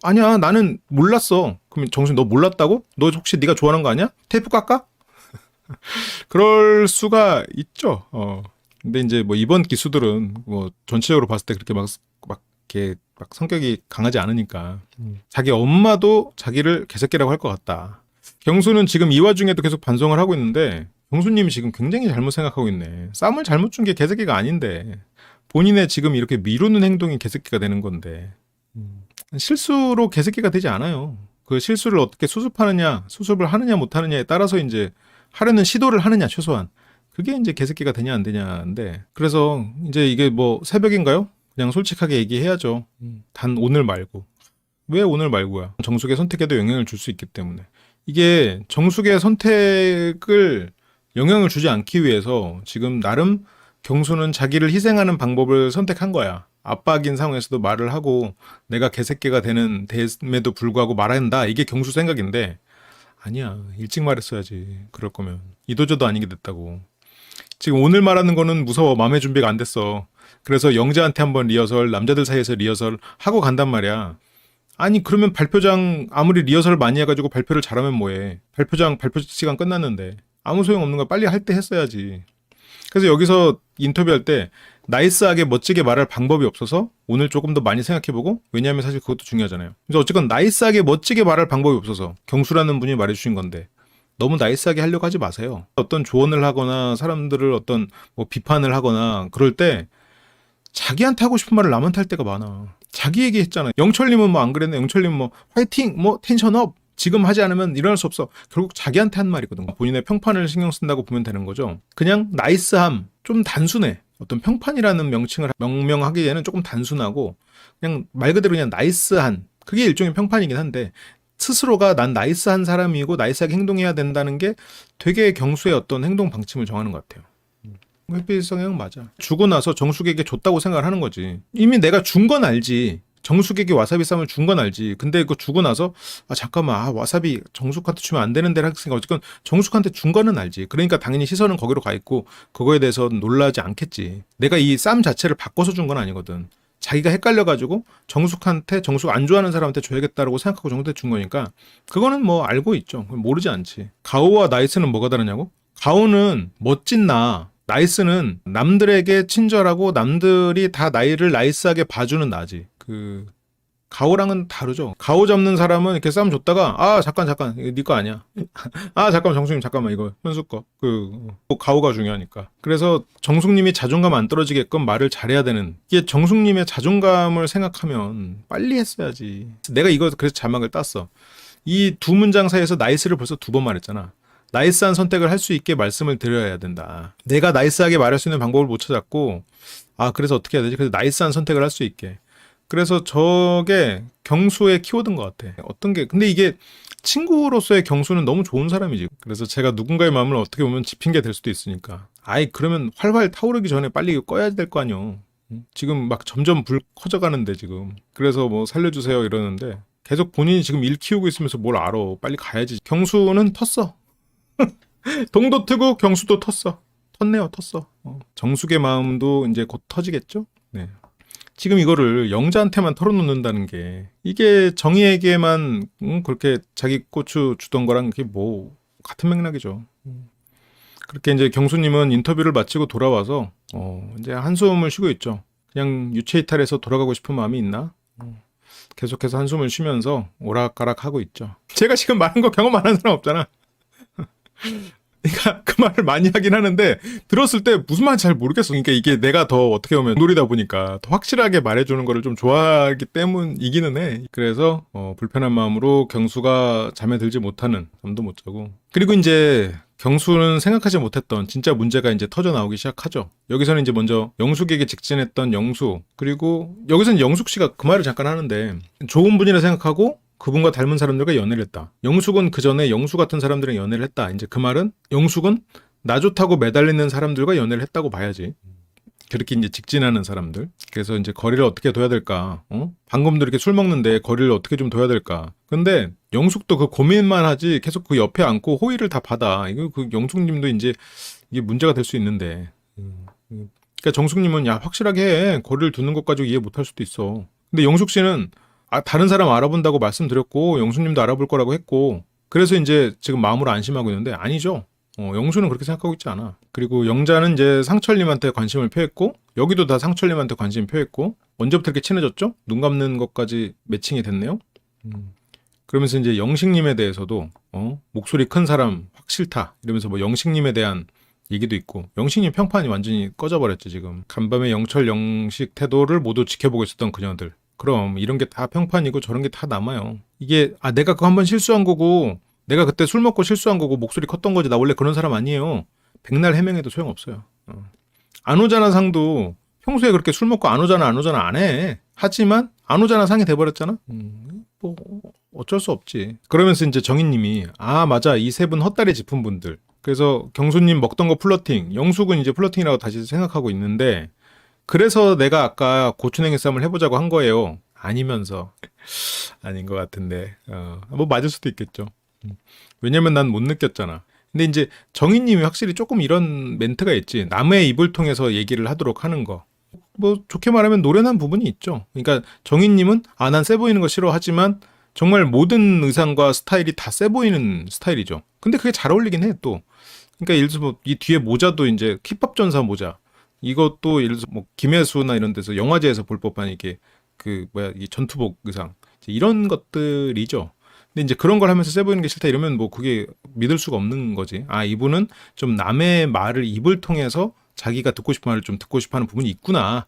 아니야 나는 몰랐어. 그러면 정숙 너 몰랐다고? 너 혹시 네가 좋아하는 거 아니야? 테이프 깎아? 그럴 수가 있죠. 근데 이제 뭐 이번 기수들은 뭐 전체적으로 봤을 때 그렇게 이렇게 막 성격이 강하지 않으니까 자기 엄마도 자기를 개새끼라고 할 것 같다. 경수는 지금 이 와중에도 계속 반성을 하고 있는데 경수님이 지금 굉장히 잘못 생각하고 있네. 쌈을 잘못 준 게 개새끼가 아닌데 본인의 지금 이렇게 미루는 행동이 개새끼가 되는 건데 실수로 개새끼가 되지 않아요. 그 실수를 어떻게 수습을 하느냐 못하느냐에 따라서 이제 하려는 시도를 하느냐 최소한 그게 이제 개새끼가 되냐 안 되냐인데, 그래서 이제 이게 뭐 새벽인가요? 그냥 솔직하게 얘기해야죠. 단 오늘 말고. 왜 오늘 말고야? 정숙의 선택에도 영향을 줄 수 있기 때문에. 이게 정숙의 선택을 영향을 주지 않기 위해서 지금 나름 경수는 자기를 희생하는 방법을 선택한 거야. 압박인 상황에서도 말을 하고 내가 개새끼가 되는 됨에도 불구하고 말한다. 이게 경수 생각인데 아니야. 일찍 말했어야지. 그럴 거면. 이도저도 아니게 됐다고. 지금 오늘 말하는 거는 무서워. 마음의 준비가 안 됐어. 그래서 영자한테 한번 리허설, 남자들 사이에서 리허설 하고 간단 말이야. 아니 그러면 발표장 아무리 리허설 많이 해가지고 발표를 잘하면 뭐해. 발표 시간 끝났는데. 아무 소용없는 거 빨리 할 때 했어야지. 그래서 여기서 인터뷰할 때 나이스하게 멋지게 말할 방법이 없어서 오늘 조금 더 많이 생각해보고, 왜냐하면 사실 그것도 중요하잖아요. 그래서 어쨌건 나이스하게 멋지게 말할 방법이 없어서 경수라는 분이 말해주신 건데 너무 나이스하게 하려고 하지 마세요. 어떤 조언을 하거나 사람들을 어떤 뭐 비판을 하거나 그럴 때 자기한테 하고 싶은 말을 남한테 할 때가 많아. 자기 얘기했잖아. 영철님은 뭐 안 그랬네. 영철님은 뭐 화이팅, 뭐 텐션업. 지금 하지 않으면 일어날 수 없어. 결국 자기한테 한 말이거든. 본인의 평판을 신경 쓴다고 보면 되는 거죠. 그냥 나이스함, 좀 단순해. 어떤 평판이라는 명칭을 명명하기에는 조금 단순하고 그냥 말 그대로 그냥 나이스한, 그게 일종의 평판이긴 한데 스스로가 난 나이스한 사람이고 나이스하게 행동해야 된다는 게 되게 경수의 어떤 행동 방침을 정하는 것 같아요. 회피 성향은 맞아. 주고 나서 정숙에게 줬다고 생각을 하는 거지. 이미 내가 준 건 알지. 정숙에게 와사비 쌈을 준 건 알지. 근데 그거 주고 나서 잠깐만, 와사비 정숙한테 주면 안 되는데 할 생각. 어쨌건 정숙한테 준 거는 알지. 그러니까 당연히 시선은 거기로 가 있고 그거에 대해서 놀라지 않겠지. 내가 이 쌈 자체를 바꿔서 준 건 아니거든. 자기가 헷갈려가지고 정숙 안 좋아하는 사람한테 줘야겠다라고 생각하고 정숙한테 준 거니까 그거는 뭐 알고 있죠. 모르지 않지. 가오와 나이스는 뭐가 다르냐고? 가오는 멋진 나이스는 남들에게 친절하고 남들이 다 나이를 나이스하게 봐주는 나지. 가오랑은 다르죠. 가오 잡는 사람은 이렇게 싸움 줬다가 잠깐 이거 네 거 아니야. 잠깐만 정숙님 잠깐만 이거 현수 거. 가오가 중요하니까. 그래서 정숙님이 자존감 안 떨어지게끔 말을 잘해야 되는, 이게 정숙님의 자존감을 생각하면 빨리 했어야지. 내가 이거 그래서 자막을 땄어. 이 두 문장 사이에서 나이스를 벌써 2번 말했잖아. 나이스한 선택을 할 수 있게 말씀을 드려야 된다. 내가 나이스하게 말할 수 있는 방법을 못 찾았고 그래서 어떻게 해야 되지? 그래서 나이스한 선택을 할 수 있게. 그래서 저게 경수의 키워드인 것 같아. 어떤 게, 근데 이게 친구로서의 경수는 너무 좋은 사람이지. 그래서 제가 누군가의 마음을 어떻게 보면 짚힌 게 될 수도 있으니까. 그러면 활활 타오르기 전에 빨리 꺼야 될 거 아니요. 지금 막 점점 불 커져가는데 지금. 그래서 뭐 살려주세요 이러는데 계속 본인이 지금 일 키우고 있으면서 뭘 알아. 빨리 가야지. 경수는 텄어. 동도 트고 경수도 텄어. 텄어. 정숙의 마음도 이제 곧 터지겠죠? 네. 지금 이거를 영자한테만 털어놓는다는 게, 이게 정의에게만 그렇게 자기 고추 주던 거랑 그게 뭐 같은 맥락이죠. 그렇게 이제 경수님은 인터뷰를 마치고 돌아와서 이제 한숨을 쉬고 있죠. 그냥 유체이탈해서 돌아가고 싶은 마음이 있나? 계속해서 한숨을 쉬면서 오락가락 하고 있죠. 제가 지금 말한 거 경험 안 한 사람 없잖아. 그러니까 그 말을 많이 하긴 하는데 들었을 때 무슨 말인지 잘 모르겠어. 그러니까 이게 내가 더 어떻게 보면 놀이다 보니까 더 확실하게 말해주는 거를 좀 좋아하기 때문이기는 해. 그래서 불편한 마음으로 경수가 잠에 들지 못하는, 잠도 못 자고. 그리고 이제 경수는 생각하지 못했던 진짜 문제가 이제 터져 나오기 시작하죠. 여기서는 이제 먼저 영숙에게 직진했던 영수, 그리고 여기서는 영숙 씨가 그 말을 잠깐 하는데 좋은 분이라 생각하고 그분과 닮은 사람들과 연애를 했다. 영숙은 그 전에 영수 같은 사람들이랑 연애를 했다. 이제 그 말은 영숙은 나 좋다고 매달리는 사람들과 연애를 했다고 봐야지. 그렇게 이제 직진하는 사람들. 그래서 이제 거리를 어떻게 둬야 될까? 방금도 이렇게 술 먹는데 거리를 어떻게 좀 둬야 될까? 근데 영숙도 그 고민만 하지 계속 그 옆에 앉고 호의를 다 받아. 이거 그 영숙님도 이제 이게 문제가 될 수 있는데. 그러니까 정숙님은 확실하게 해. 거리를 두는 것 가지고 이해 못할 수도 있어. 근데 영숙 씨는 다른 사람 알아본다고 말씀드렸고 영수님도 알아볼 거라고 했고, 그래서 이제 지금 마음으로 안심하고 있는데 아니죠. 영수는 그렇게 생각하고 있지 않아. 그리고 영자는 이제 상철님한테 관심을 표했고 여기도 다 상철님한테 관심 표했고, 언제부터 이렇게 친해졌죠? 눈 감는 것까지 매칭이 됐네요. 그러면서 이제 영식님에 대해서도 목소리 큰 사람 확 싫다 이러면서 뭐 영식님에 대한 얘기도 있고, 영식님 평판이 완전히 꺼져버렸죠 지금. 간밤에 영철 영식 태도를 모두 지켜보고 있었던 그녀들. 그럼 이런 게 다 평판이고 저런 게 다 남아요. 이게 내가 그거 한번 실수한 거고, 내가 그때 술 먹고 실수한 거고 목소리 컸던 거지, 나 원래 그런 사람 아니에요. 백날 해명해도 소용없어요. 안 오잖아 상도 평소에 그렇게 술 먹고 안 오잖아 안 해. 하지만 안 오잖아 상이 돼버렸잖아. 뭐 어쩔 수 없지. 그러면서 이제 정희님이 맞아, 이 세 분 헛다리 짚은 분들. 그래서 경수님 먹던 거 플러팅, 영숙은 이제 플러팅이라고 다시 생각하고 있는데, 그래서 내가 아까 고추냉이 쌈을 해보자고 한 거예요. 아니면서 아닌 것 같은데 뭐 맞을 수도 있겠죠. 왜냐면 난 못 느꼈잖아. 근데 이제 정희님이 확실히 조금 이런 멘트가 있지. 남의 입을 통해서 얘기를 하도록 하는 거. 뭐 좋게 말하면 노련한 부분이 있죠. 그러니까 정희님은 난 세 보이는 거 싫어하지만 정말 모든 의상과 스타일이 다 세 보이는 스타일이죠. 근데 그게 잘 어울리긴 해 또. 그러니까 예를 들어서 이 뒤에 모자도 이제 힙합 전사 모자. 이것도 예를 들어서 뭐 김혜수나 이런 데서 영화제에서 볼 법한 이게 이 전투복 의상 이런 것들이죠. 근데 이제 그런 걸 하면서 세 보이는 게 싫다 이러면 뭐 그게 믿을 수가 없는 거지. 아, 이분은 좀 남의 말을 입을 통해서 자기가 듣고 싶은 말을 좀 듣고 싶어 하는 부분이 있구나.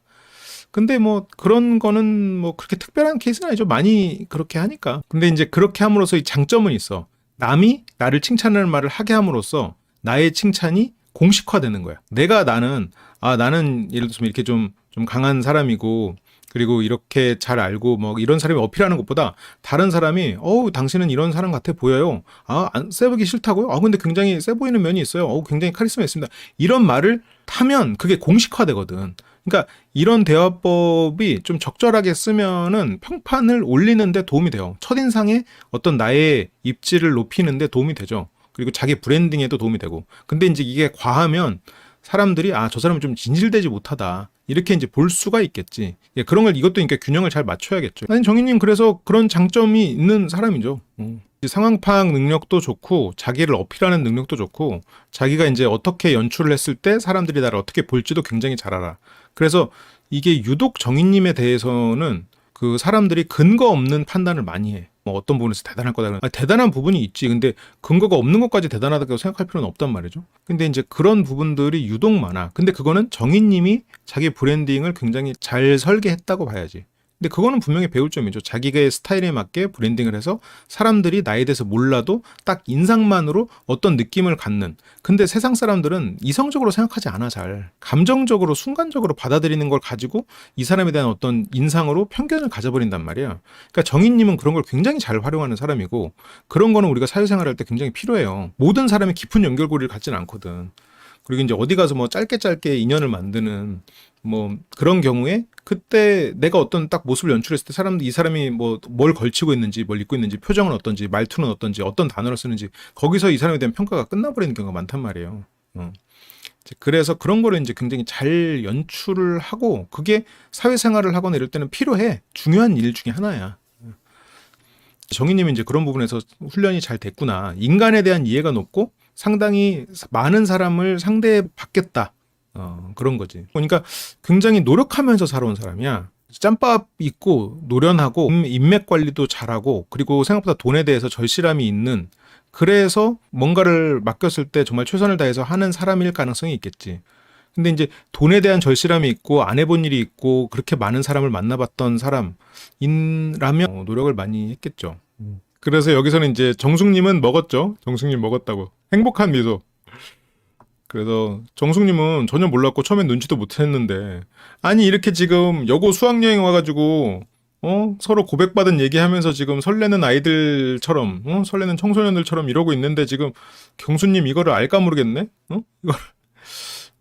근데 뭐 그런 거는 뭐 그렇게 특별한 케이스는 아니죠. 많이 그렇게 하니까. 근데 이제 그렇게 함으로써 이 장점은 있어. 남이 나를 칭찬하는 말을 하게 함으로써 나의 칭찬이 공식화되는 거야. 나는 예를 들어서 이렇게 좀 강한 사람이고, 그리고 이렇게 잘 알고 뭐 이런 사람이 어필하는 것보다 다른 사람이 당신은 이런 사람 같아 보여요. 세 보기 싫다고요? 근데 굉장히 세 보이는 면이 있어요. 굉장히 카리스마 있습니다. 이런 말을 하면 그게 공식화되거든. 그러니까 이런 대화법이 좀 적절하게 쓰면은 평판을 올리는데 도움이 돼요. 첫인상에 어떤 나의 입지를 높이는데 도움이 되죠. 그리고 자기 브랜딩에도 도움이 되고. 근데 이제 이게 과하면 사람들이 저 사람은 좀 진실되지 못하다. 이렇게 이제 볼 수가 있겠지. 예, 그런 걸 이것도 그러니까 균형을 잘 맞춰야겠죠. 아니 정희님 그래서 그런 장점이 있는 사람이죠. 상황 파악 능력도 좋고 자기를 어필하는 능력도 좋고 자기가 이제 어떻게 연출을 했을 때 사람들이 나를 어떻게 볼지도 굉장히 잘 알아. 그래서 이게 유독 정희님에 대해서는 그 사람들이 근거 없는 판단을 많이 해. 뭐 어떤 부분에서 대단할 거다. 대단한 부분이 있지. 근데 근거가 없는 것까지 대단하다고 생각할 필요는 없단 말이죠. 근데 이제 그런 부분들이 유독 많아. 근데 그거는 정희님이 자기 브랜딩을 굉장히 잘 설계했다고 봐야지. 근데 그거는 분명히 배울 점이죠. 자기의 스타일에 맞게 브랜딩을 해서 사람들이 나에 대해서 몰라도 딱 인상만으로 어떤 느낌을 갖는. 근데 세상 사람들은 이성적으로 생각하지 않아 잘. 감정적으로 순간적으로 받아들이는 걸 가지고 이 사람에 대한 어떤 인상으로 편견을 가져버린단 말이야. 그러니까 정희님은 그런 걸 굉장히 잘 활용하는 사람이고 그런 거는 우리가 사회생활할 때 굉장히 필요해요. 모든 사람이 깊은 연결고리를 갖지는 않거든. 그리고 이제 어디 가서 뭐 짧게 인연을 만드는 뭐 그런 경우에 그때 내가 어떤 딱 모습을 연출했을 때 이 사람이 뭐 뭘 걸치고 있는지 뭘 입고 있는지 표정은 어떤지 말투는 어떤지 어떤 단어를 쓰는지 거기서 이 사람에 대한 평가가 끝나버리는 경우가 많단 말이에요. 그래서 그런 거를 이제 굉장히 잘 연출을 하고 그게 사회생활을 하거나 이럴 때는 필요해. 중요한 일 중에 하나야. 정희님이 이제 그런 부분에서 훈련이 잘 됐구나. 인간에 대한 이해가 높고 상당히 많은 사람을 상대해 받겠다. 그런 거지. 그러니까 굉장히 노력하면서 살아온 사람이야. 짬밥 있고 노련하고 인맥 관리도 잘하고 그리고 생각보다 돈에 대해서 절실함이 있는 그래서 뭔가를 맡겼을 때 정말 최선을 다해서 하는 사람일 가능성이 있겠지. 근데 이제 돈에 대한 절실함이 있고 안 해본 일이 있고 그렇게 많은 사람을 만나봤던 사람이라면 노력을 많이 했겠죠. 그래서 여기서는 이제 정숙님은 먹었죠. 정숙님 먹었다고. 행복한 미소. 그래서 정숙님은 전혀 몰랐고 처음엔 눈치도 못했는데 아니 이렇게 지금 여고 수학여행 와가지고 서로 고백받은 얘기하면서 지금 설레는 아이들처럼 설레는 청소년들처럼 이러고 있는데 지금 경수님 이거를 알까 모르겠네?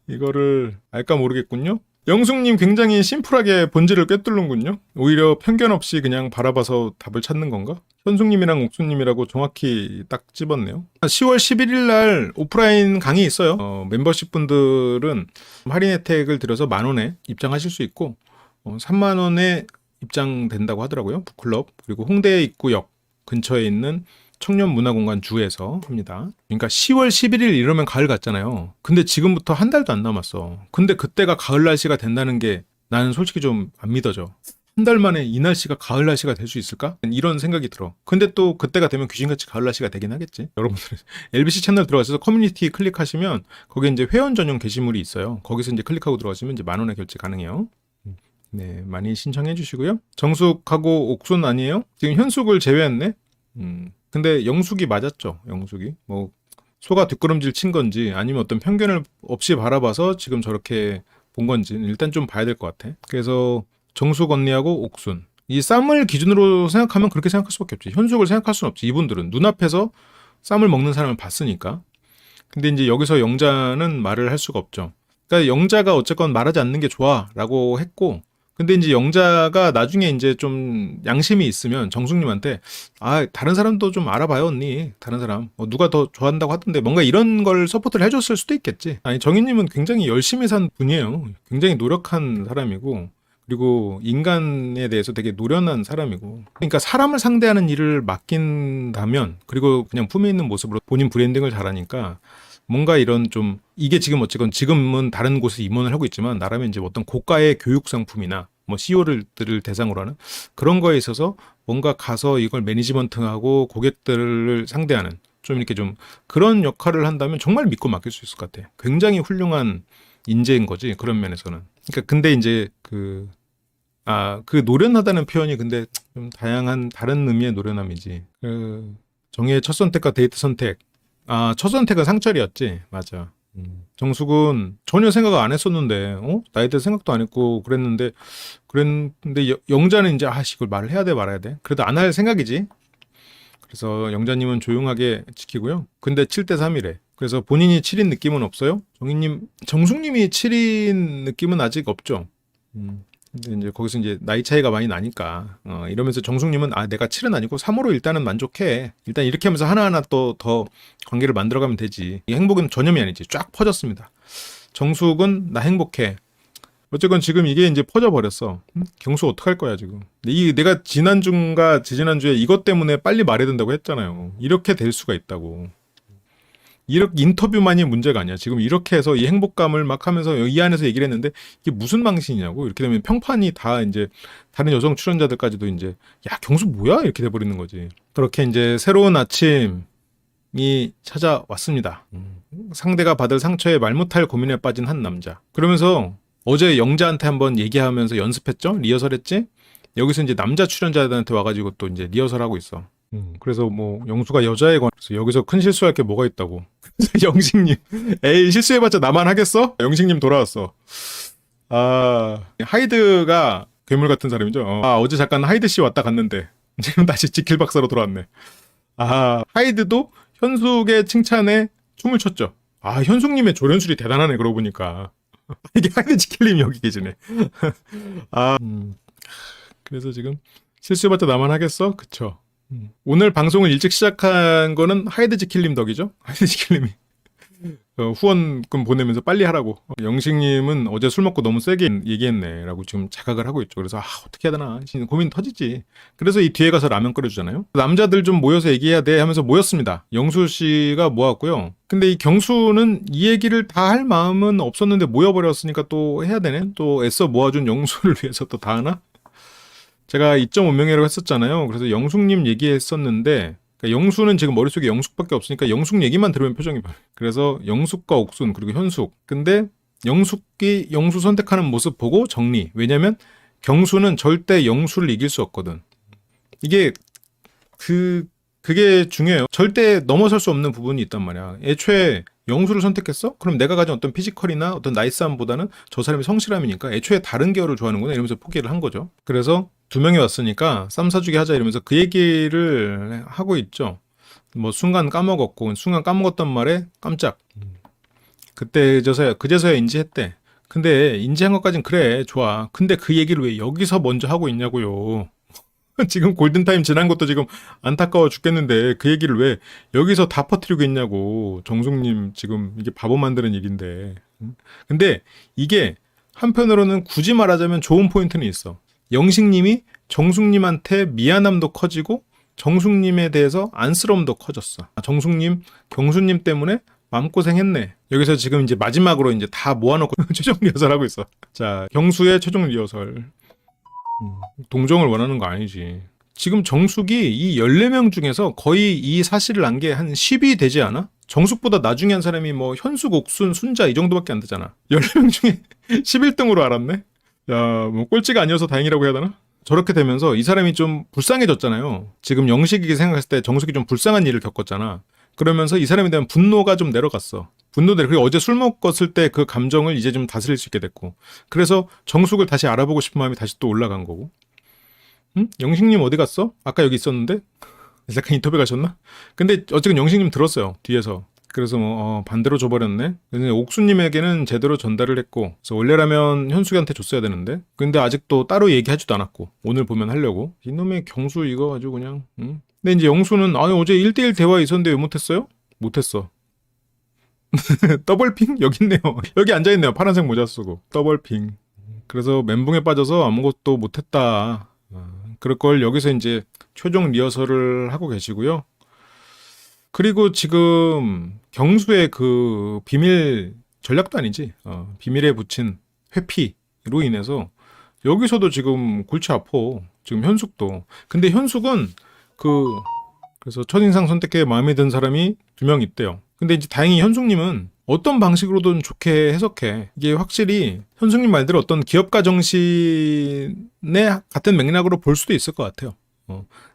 이거를 알까 모르겠군요. 영숙님 굉장히 심플하게 본질을 꿰뚫는군요. 오히려 편견 없이 그냥 바라봐서 답을 찾는 건가? 현숙님이랑 옥수님이라고 정확히 딱 집었네요. 10월 11일 날 오프라인 강의 있어요. 멤버십 분들은 할인 혜택을 들여서 10,000원에 입장하실 수 있고 30,000원에 입장된다고 하더라고요. 북클럽 그리고 홍대 입구역 근처에 있는 청년문화공간 주에서 합니다. 그러니까 10월 11일 이러면 가을 같잖아요. 근데 지금부터 한 달도 안 남았어. 근데 그때가 가을 날씨가 된다는 게 나는 솔직히 좀 안 믿어져. 한 달 만에 이 날씨가 가을 날씨가 될 수 있을까? 이런 생각이 들어. 근데 또 그때가 되면 귀신같이 가을 날씨가 되긴 하겠지. 여러분들 LBC 채널 들어가셔서 커뮤니티 클릭하시면 거기에 이제 회원 전용 게시물이 있어요. 거기서 이제 클릭하고 들어가시면 이제 10,000원에 결제 가능해요. 네, 많이 신청해 주시고요. 정숙하고 옥순 아니에요? 지금 현숙을 제외했네? 근데 영숙이 맞았죠. 영숙이. 뭐 소가 뒷걸음질 친 건지 아니면 어떤 편견을 없이 바라봐서 지금 저렇게 본 건지 일단 좀 봐야 될 것 같아. 그래서 정숙 언니하고 옥순. 이 쌈을 기준으로 생각하면 그렇게 생각할 수밖에 없지. 현숙을 생각할 수는 없지. 이분들은 눈앞에서 쌈을 먹는 사람을 봤으니까. 근데 이제 여기서 영자는 말을 할 수가 없죠. 그러니까 영자가 어쨌건 말하지 않는 게 좋아라고 했고 근데 이제 영자가 나중에 이제 좀 양심이 있으면 정숙님한테 다른 사람도 좀 알아봐요 언니. 다른 사람 누가 더 좋아한다고 하던데 뭔가 이런 걸 서포트를 해줬을 수도 있겠지. 아니 정희님은 굉장히 열심히 산 분이에요. 굉장히 노력한 사람이고 그리고 인간에 대해서 되게 노련한 사람이고 그러니까 사람을 상대하는 일을 맡긴다면 그리고 그냥 품에 있는 모습으로 본인 브랜딩을 잘하니까 뭔가 이런 좀 이게 지금 어쨌건 지금은 다른 곳에 임원을 하고 있지만 나라면 이제 어떤 고가의 교육 상품이나 뭐 CEO들을 대상으로 하는 그런 거에 있어서 뭔가 가서 이걸 매니지먼트하고 고객들을 상대하는 좀 이렇게 좀 그런 역할을 한다면 정말 믿고 맡길 수 있을 것 같아. 굉장히 훌륭한 인재인 거지, 그런 면에서는. 그러니까 근데 이제 그 노련하다는 표현이 근데 좀 다양한 다른 의미의 노련함이지. 정의의 첫 선택과 데이트 선택. 첫 선택은 상철이었지. 맞아. 정숙은 전혀 생각 안 했었는데, 나에 대해 생각도 안 했고 그랬는데 영자는 이제 이걸 말을 해야 돼 말아야 돼. 그래도 안 할 생각이지. 그래서 영자님은 조용하게 지키고요. 근데 7대 3이래. 그래서 본인이 7인 느낌은 없어요? 정숙님이 7인 느낌은 아직 없죠. 근데 이제 거기서 이제 나이 차이가 많이 나니까 이러면서 정숙님은 내가 7은 아니고 3으로 일단은 만족해. 일단 이렇게 하면서 하나하나 또 더 관계를 만들어가면 되지. 이 행복은 전염이 아니지. 쫙 퍼졌습니다. 정숙은 나 행복해. 어쨌건 지금 이게 이제 퍼져버렸어. 경수 어떡할 거야 지금. 내가 지난주인가 지지난주에 이것 때문에 빨리 말해야 된다고 했잖아요. 이렇게 될 수가 있다고. 이렇게 인터뷰만이 문제가 아니야. 지금 이렇게 해서 이 행복감을 막 하면서 이 안에서 얘기를 했는데 이게 무슨 망신이냐고. 이렇게 되면 평판이 다 이제 다른 여성 출연자들까지도 이제 야 경수 뭐야 이렇게 돼버리는 거지. 그렇게 이제 새로운 아침이 찾아왔습니다. 상대가 받을 상처에 말 못할 고민에 빠진 한 남자. 그러면서 어제 영자한테 한번 얘기하면서 연습했죠? 리허설했지? 여기서 이제 남자 출연자들한테 와가지고 또 이제 리허설하고 있어. 그래서 뭐 영수가 여자에 관해서 여기서 큰 실수할 게 뭐가 있다고. 영식님, 에이 실수해봤자 나만 하겠어? 영식님 돌아왔어. 하이드가 괴물 같은 사람이죠. 어제 잠깐 하이드 씨 왔다 갔는데 지금 다시 지킬 박사로 돌아왔네. 하이드도 현숙의 칭찬에 춤을 췄죠. 현숙님의 조련술이 대단하네 그러고 보니까. 이게 하이드 지킬님이 여기 계시네. 그래서 지금 실수해봤자 나만 하겠어? 그쵸. 오늘 방송을 일찍 시작한 거는 하이드 지킬님 덕이죠. 하이드 지킬님이 후원금 보내면서 빨리 하라고. 영식님은 어제 술 먹고 너무 세게 얘기했네 라고 지금 자각을 하고 있죠. 그래서 어떻게 해야 되나 고민 터지지. 그래서 이 뒤에 가서 라면 끓여주잖아요. 남자들 좀 모여서 얘기해야 돼 하면서 모였습니다. 영수씨가 모았고요. 근데 이 경수는 이 얘기를 다 할 마음은 없었는데 모여버렸으니까 또 해야 되네. 또 애써 모아준 영수를 위해서 또 다 하나? 제가 2.5명이라고 했었잖아요. 그래서 영숙님 얘기했었는데 그러니까 영수는 지금 머릿속에 영숙밖에 없으니까 영숙 얘기만 들으면 표정이 변해. 그래서 영숙과 옥순 그리고 현숙. 근데 영숙이 영수 선택하는 모습 보고 정리. 왜냐면 경수는 절대 영수를 이길 수 없거든. 이게 그게 중요해요. 절대 넘어설 수 없는 부분이 있단 말이야. 애초에 영수를 선택했어? 그럼 내가 가진 어떤 피지컬이나 어떤 나이스함보다는 저 사람이 성실함이니까 애초에 다른 계열을 좋아하는구나 이러면서 포기를 한 거죠. 그래서 2명이 왔으니까 쌈 싸주기 하자 이러면서 그 얘기를 하고 있죠. 뭐 순간 까먹었던 말에 깜짝. 그제서야 인지했대. 근데 인지한 것까진 그래 좋아. 근데 그 얘기를 왜 여기서 먼저 하고 있냐고요. 지금 골든타임 지난 것도 지금 안타까워 죽겠는데 그 얘기를 왜 여기서 다 퍼뜨리고 있냐고. 정숙님 지금 이게 바보 만드는 일인데. 근데 이게 한편으로는 굳이 말하자면 좋은 포인트는 있어. 영식님이 정숙님한테 미안함도 커지고 정숙님에 대해서 안쓰러움도 커졌어. 정숙님, 경수님 때문에 마음고생했네. 여기서 지금 이제 마지막으로 이제 다 모아놓고 최종 리허설 하고 있어. 자, 경수의 최종 리허설. 동정을 원하는 거 아니지. 지금 정숙이 이 14명 중에서 거의 이 사실을 안 게 한 10이 되지 않아? 정숙보다 나중에 한 사람이 뭐 현숙, 옥순, 순자 이 정도밖에 안 되잖아. 14명 중에 11등으로 알았네? 야, 뭐 꼴찌가 아니어서 다행이라고 해야 되나? 저렇게 되면서 이 사람이 좀 불쌍해졌잖아요. 지금 영식이 생각했을 때 정숙이 좀 불쌍한 일을 겪었잖아. 그러면서 이 사람에 대한 분노가 좀 내려갔어. 그리고 어제 술 먹었을 때 그 감정을 이제 좀 다스릴 수 있게 됐고. 그래서 정숙을 다시 알아보고 싶은 마음이 다시 또 올라간 거고. 응? 영식님 어디 갔어? 아까 여기 있었는데? 잠깐 인터뷰 가셨나? 근데 어쨌든 영식님 들었어요. 뒤에서. 그래서 반대로 줘버렸네. 그래서 옥수님에게는 제대로 전달을 했고, 그래서 원래라면 현숙이한테 줬어야 되는데, 근데 아직도 따로 얘기하지도 않았고, 오늘 보면 하려고. 이놈의 경수 이거 아주 그냥. 응? 근데 이제 영수는 어제 1대1 대화 있었는데 왜 못했어요? 못했어. 더블핑? 여기 있네요. 여기 앉아있네요. 파란색 모자 쓰고. 더블핑. 그래서 멘붕에 빠져서 아무것도 못했다. 그럴 걸 여기서 이제 최종 리허설을 하고 계시고요. 그리고 지금 경수의 그 비밀 전략도 아니지. 비밀에 붙인 회피로 인해서 여기서도 지금 골치 아파. 지금 현숙도. 근데 현숙은 그래서 첫인상 선택에 마음에 든 사람이 2명 있대요. 근데 이제 다행히 현숙님은 어떤 방식으로든 좋게 해석해. 이게 확실히 현숙님 말대로 어떤 기업가 정신의 같은 맥락으로 볼 수도 있을 것 같아요.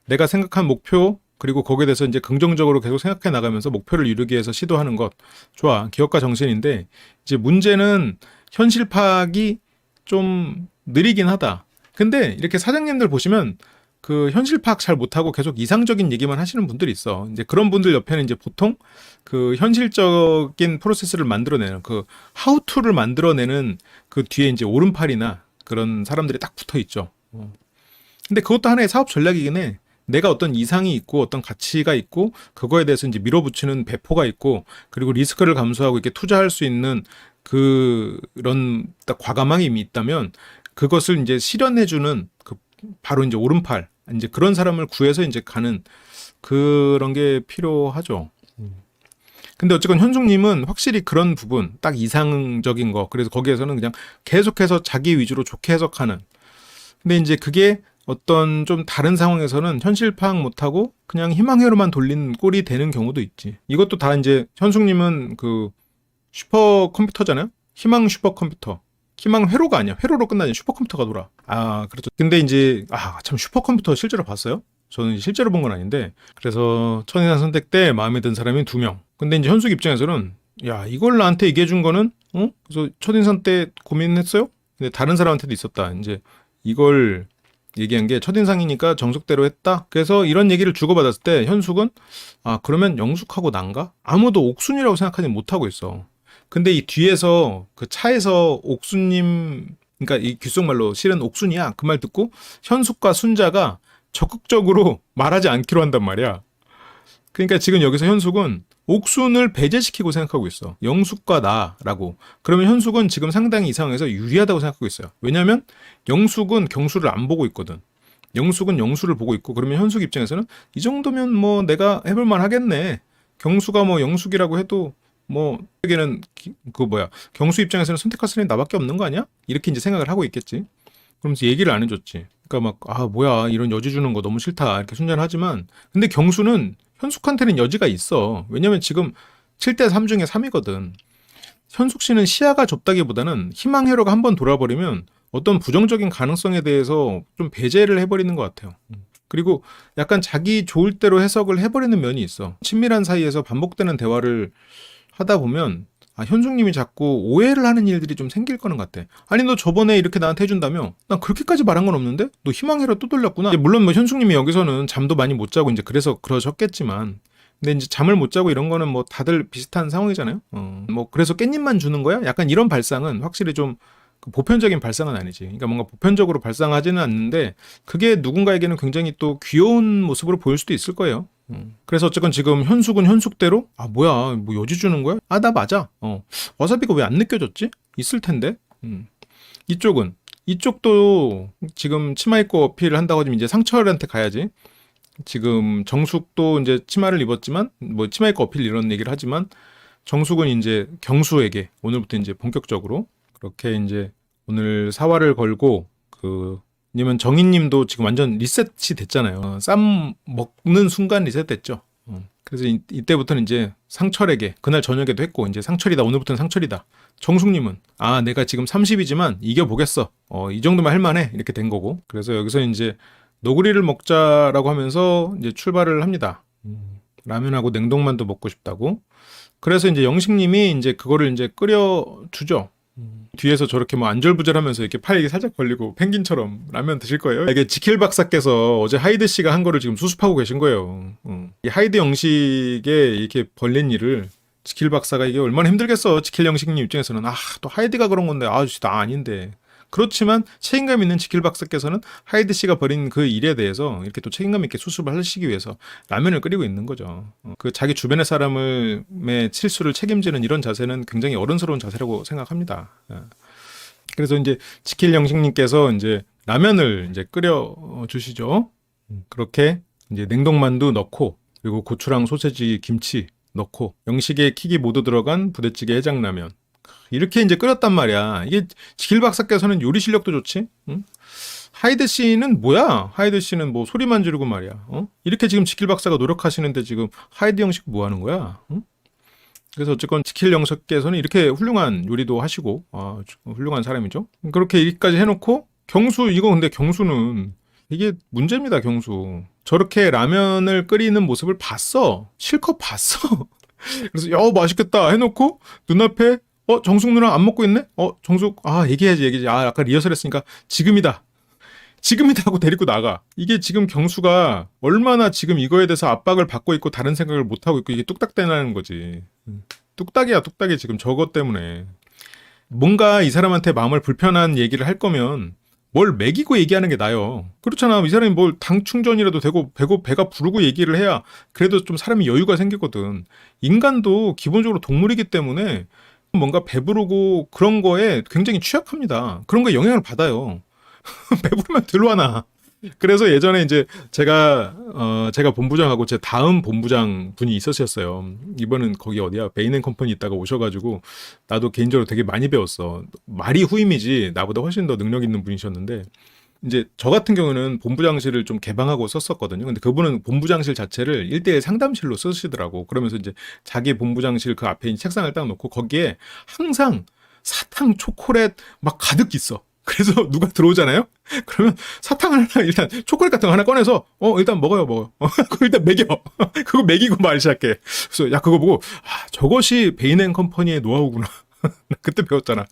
내가 생각한 목표, 그리고 거기에 대해서 이제 긍정적으로 계속 생각해 나가면서 목표를 이루기 위해서 시도하는 것. 좋아. 기업가 정신인데, 이제 문제는 현실 파악이 좀 느리긴 하다. 근데 이렇게 사장님들 보시면 그 현실 파악 잘 못하고 계속 이상적인 얘기만 하시는 분들이 있어. 이제 그런 분들 옆에는 이제 보통 그 현실적인 프로세스를 만들어내는 그 how to를 만들어내는 그 뒤에 이제 오른팔이나 그런 사람들이 딱 붙어 있죠. 근데 그것도 하나의 사업 전략이긴 해. 내가 어떤 이상이 있고 어떤 가치가 있고 그거에 대해서 이제 밀어붙이는 배포가 있고 그리고 리스크를 감수하고 이렇게 투자할 수 있는 그런 딱 과감함이 있다면 그것을 이제 실현해주는 그 바로 이제 오른팔 이제 그런 사람을 구해서 이제 가는 그런 게 필요하죠. 근데 어쨌건 현숙님은 확실히 그런 부분 딱 이상적인 거 그래서 거기에서는 그냥 계속해서 자기 위주로 좋게 해석하는 근데 이제 그게 어떤 좀 다른 상황에서는 현실 파악 못하고 그냥 희망회로만 돌린 꼴이 되는 경우도 있지. 이것도 다 이제 현숙님은 그 슈퍼컴퓨터잖아요. 희망 슈퍼컴퓨터. 희망 회로가 아니야. 회로로 끝나는 슈퍼컴퓨터가 돌아. 아, 그렇죠. 근데 이제 참 슈퍼컴퓨터 실제로 봤어요? 저는 실제로 본 건 아닌데 그래서 첫인상 선택 때 마음에 든 사람이 2명. 근데 이제 현숙 입장에서는 야 이걸 나한테 얘기해 준 거는 그래서 첫인상 때 고민했어요? 근데 다른 사람한테도 있었다. 이제 이걸 얘기한 게 첫인상이니까 정석대로 했다. 그래서 이런 얘기를 주고받았을 때 현숙은 그러면 영숙하고 난가? 아무도 옥순이라고 생각하지 못하고 있어. 근데 이 뒤에서 그 차에서 옥순님 그러니까 이 귓속말로 실은 옥순이야. 그 말 듣고 현숙과 순자가 적극적으로 말하지 않기로 한단 말이야. 그러니까 지금 여기서 현숙은 옥순을 배제시키고 생각하고 있어. 영숙과 나라고. 그러면 현숙은 지금 상당히 이 상황에서 유리하다고 생각하고 있어요. 왜냐하면 영숙은 경수를 안 보고 있거든. 영숙은 영수를 보고 있고 그러면 현숙 입장에서는 이 정도면 뭐 내가 해볼만 하겠네. 경수가 뭐 영숙이라고 해도 뭐 에게는 경수 입장에서는 선택할 사람이 나밖에 없는 거 아니야? 이렇게 이제 생각을 하고 있겠지. 그러면서 얘기를 안 해줬지. 그러니까 막 뭐야 이런 여지 주는 거 너무 싫다 이렇게 순전하지만 근데 경수는 현숙한테는 여지가 있어. 왜냐면 지금 7대3 중에 3이거든. 현숙 씨는 시야가 좁다기보다는 희망회로가 한번 돌아버리면 어떤 부정적인 가능성에 대해서 좀 배제를 해버리는 것 같아요. 그리고 약간 자기 좋을 대로 해석을 해버리는 면이 있어. 친밀한 사이에서 반복되는 대화를 하다 보면 현숙님이 자꾸 오해를 하는 일들이 좀 생길 거는 같아. 아니 너 저번에 이렇게 나한테 해준다며? 난 그렇게까지 말한 건 없는데? 너 희망회로 또 돌렸구나. 물론 뭐 현숙님이 여기서는 잠도 많이 못 자고 이제 그래서 그러셨겠지만 근데 이제 잠을 못 자고 이런 거는 뭐 다들 비슷한 상황이잖아요. 뭐 그래서 깻잎만 주는 거야? 약간 이런 발상은 확실히 좀 보편적인 발상은 아니지. 그러니까 뭔가 보편적으로 발상하지는 않는데 그게 누군가에게는 굉장히 또 귀여운 모습으로 보일 수도 있을 거예요. 그래서 어쨌건 지금 현숙은 현숙대로 뭐야 뭐 여지 주는 거야? 나 맞아. 와사비가 왜 안 느껴졌지? 있을 텐데. 이쪽도 지금 치마 입고 어필을 한다고 하면 이제 상철한테 가야지. 지금 정숙도 이제 치마를 입었지만 뭐 치마 입고 어필 이런 얘기를 하지만 정숙은 이제 경수에게 오늘부터 이제 본격적으로 그렇게 이제 오늘 사활을 걸고 왜냐면 정인님도 지금 완전 리셋이 됐잖아요. 쌈 먹는 순간 리셋됐죠. 그래서 이때부터는 이제 상철에게 그날 저녁에도 했고 이제 상철이다 오늘부터는 상철이다. 정숙님은 내가 지금 30이지만 이겨보겠어. 이 정도만 할만해 이렇게 된 거고. 그래서 여기서 이제 너구리를 먹자라고 하면서 이제 출발을 합니다. 라면하고 냉동만두 먹고 싶다고. 그래서 이제 영식님이 이제 그거를 이제 끓여주죠. 뒤에서 저렇게 뭐 안절부절하면서 이렇게 팔이 살짝 벌리고 펭귄처럼 라면 드실 거예요. 이게 지킬 박사께서 어제 하이드 씨가 한 거를 지금 수습하고 계신 거예요. 이 하이드 영식에 이렇게 벌린 일을 지킬 박사가 이게 얼마나 힘들겠어. 지킬 영식님 입장에서는 또 하이드가 그런 건데 나 아닌데. 그렇지만 책임감 있는 지킬 박사께서는 하이드 씨가 벌인 그 일에 대해서 이렇게 또 책임감 있게 수습을 하시기 위해서 라면을 끓이고 있는 거죠. 그 자기 주변의 사람의 실수를 책임지는 이런 자세는 굉장히 어른스러운 자세라고 생각합니다. 그래서 이제 지킬 영식님께서 이제 라면을 이제 끓여 주시죠. 그렇게 이제 냉동만두 넣고 그리고 고추랑 소세지, 김치 넣고 영식의 킥이 모두 들어간 부대찌개 해장라면. 이렇게 이제 끓였단 말이야. 이게 지킬 박사께서는 요리 실력도 좋지. 응? 하이드 씨는 뭐야? 하이드 씨는 뭐 소리만 지르고 말이야. 이렇게 지금 지킬 박사가 노력하시는데 지금 하이드 형식 뭐 하는 거야? 응? 그래서 어쨌건 지킬 형식께서는 이렇게 훌륭한 요리도 하시고 훌륭한 사람이죠. 그렇게 여기까지 해놓고 경수 이거 근데 경수는 이게 문제입니다. 경수 저렇게 라면을 끓이는 모습을 봤어. 실컷 봤어. 그래서 맛있겠다 해놓고 눈앞에 정숙 누나 안 먹고 있네? 정숙 얘기해야지. 아까 리허설 했으니까 지금이다 하고 데리고 나가. 이게 지금 경수가 얼마나 지금 이거에 대해서 압박을 받고 있고 다른 생각을 못하고 있고 이게 뚝딱대나는 거지. 뚝딱이야 뚝딱이 지금 저것 때문에. 뭔가 이 사람한테 마음을 불편한 얘기를 할 거면 뭘 먹이고 얘기하는 게 나아요. 그렇잖아. 이 사람이 뭘 당 충전이라도 되고 배가 부르고 얘기를 해야 그래도 좀 사람이 여유가 생기거든. 인간도 기본적으로 동물이기 때문에 뭔가 배부르고 그런 거에 굉장히 취약합니다. 그런 거에 영향을 받아요. 배부르면 들어와나. 그래서 예전에 이제 제가 본부장하고 제 다음 본부장 분이 있으셨어요. 이번은 거기 어디야? 베인앤컴퍼니 있다가 오셔가지고 나도 개인적으로 되게 많이 배웠어. 말이 후임이지 나보다 훨씬 더 능력 있는 분이셨는데 이제 저 같은 경우는 본부장실을 좀 개방하고 썼었거든요. 근데 그분은 본부장실 자체를 1대1 상담실로 쓰시더라고. 그러면서 이제 자기 본부장실 그 앞에 있는 책상을 딱 놓고 거기에 항상 사탕, 초콜릿 막 가득 있어. 그래서 누가 들어오잖아요? 그러면 사탕을 하나, 일단 초콜릿 같은 거 하나 꺼내서, 일단 먹어요. 그거 일단 먹여. 그거 먹이고 말 시작해. 그래서 그거 보고, 저것이 베인앤컴퍼니의 노하우구나. 그때 배웠잖아.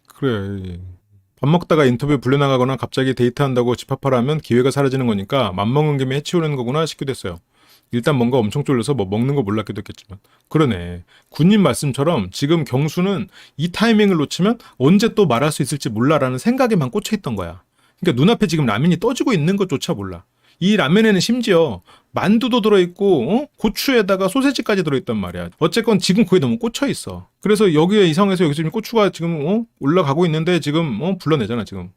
그래. 밥 먹다가 인터뷰 불려나가거나 갑자기 데이트한다고 집합하라면 기회가 사라지는 거니까 맘먹은 김에 해치우려는 거구나 싶기도 했어요. 일단 뭔가 엄청 쫄려서 뭐 먹는 거 몰랐기도 했겠지만. 그러네. 군님 말씀처럼 지금 경수는 이 타이밍을 놓치면 언제 또 말할 수 있을지 몰라라는 생각에만 꽂혀있던 거야. 그러니까 눈앞에 지금 라면이 떠지고 있는 것조차 몰라. 이 라면에는 심지어 만두도 들어있고 고추에다가 소세지까지 들어있단 말이야. 어쨌건 지금 그게 너무 꽂혀있어. 그래서 여기에 이 상황에서 여기서 지금 고추가 지금 올라가고 있는데 지금 불러내잖아 지금.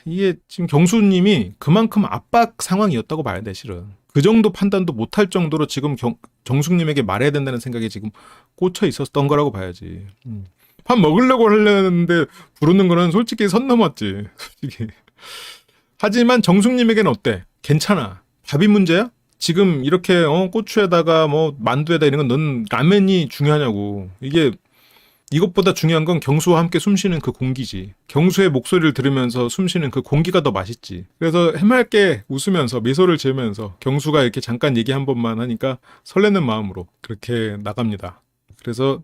이게 지금 경수님이 그만큼 압박 상황이었다고 봐야 돼 실은. 그 정도 판단도 못할 정도로 지금 정숙님에게 말해야 된다는 생각이 지금 꽂혀 있었던 거라고 봐야지. 밥 먹으려고 하려는데 부르는 거는 솔직히 선 넘었지. 솔직히. 하지만 정숙님에게는 어때? 괜찮아. 밥이 문제야? 지금 이렇게 고추에다가 뭐 만두에다 이런 건 넌 라면이 중요하냐고. 이게 이것보다 중요한 건 경수와 함께 숨쉬는 그 공기지. 경수의 목소리를 들으면서 숨쉬는 그 공기가 더 맛있지. 그래서 해맑게 웃으면서 미소를 지으면서 경수가 이렇게 잠깐 얘기 한 번만 하니까 설레는 마음으로 그렇게 나갑니다. 그래서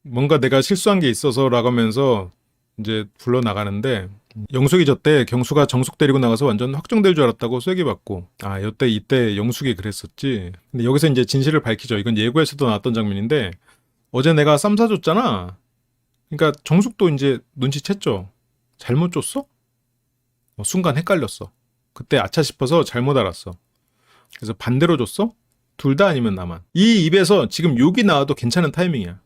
뭔가 내가 실수한 게 있어서라고 하면서 이제 불러 나가는데 영숙이 저때 경수가 정숙 데리고 나가서 완전 확정될 줄 알았다고 쐐기 받고 이때 영숙이 그랬었지. 근데 여기서 이제 진실을 밝히죠. 이건 예고에서도 나왔던 장면인데 어제 내가 쌈 사줬잖아. 그러니까 정숙도 이제 눈치챘죠. 잘못 줬어? 순간 헷갈렸어. 그때 아차 싶어서 잘못 알았어. 그래서 반대로 줬어? 둘 다 아니면 나만. 이 입에서 지금 욕이 나와도 괜찮은 타이밍이야.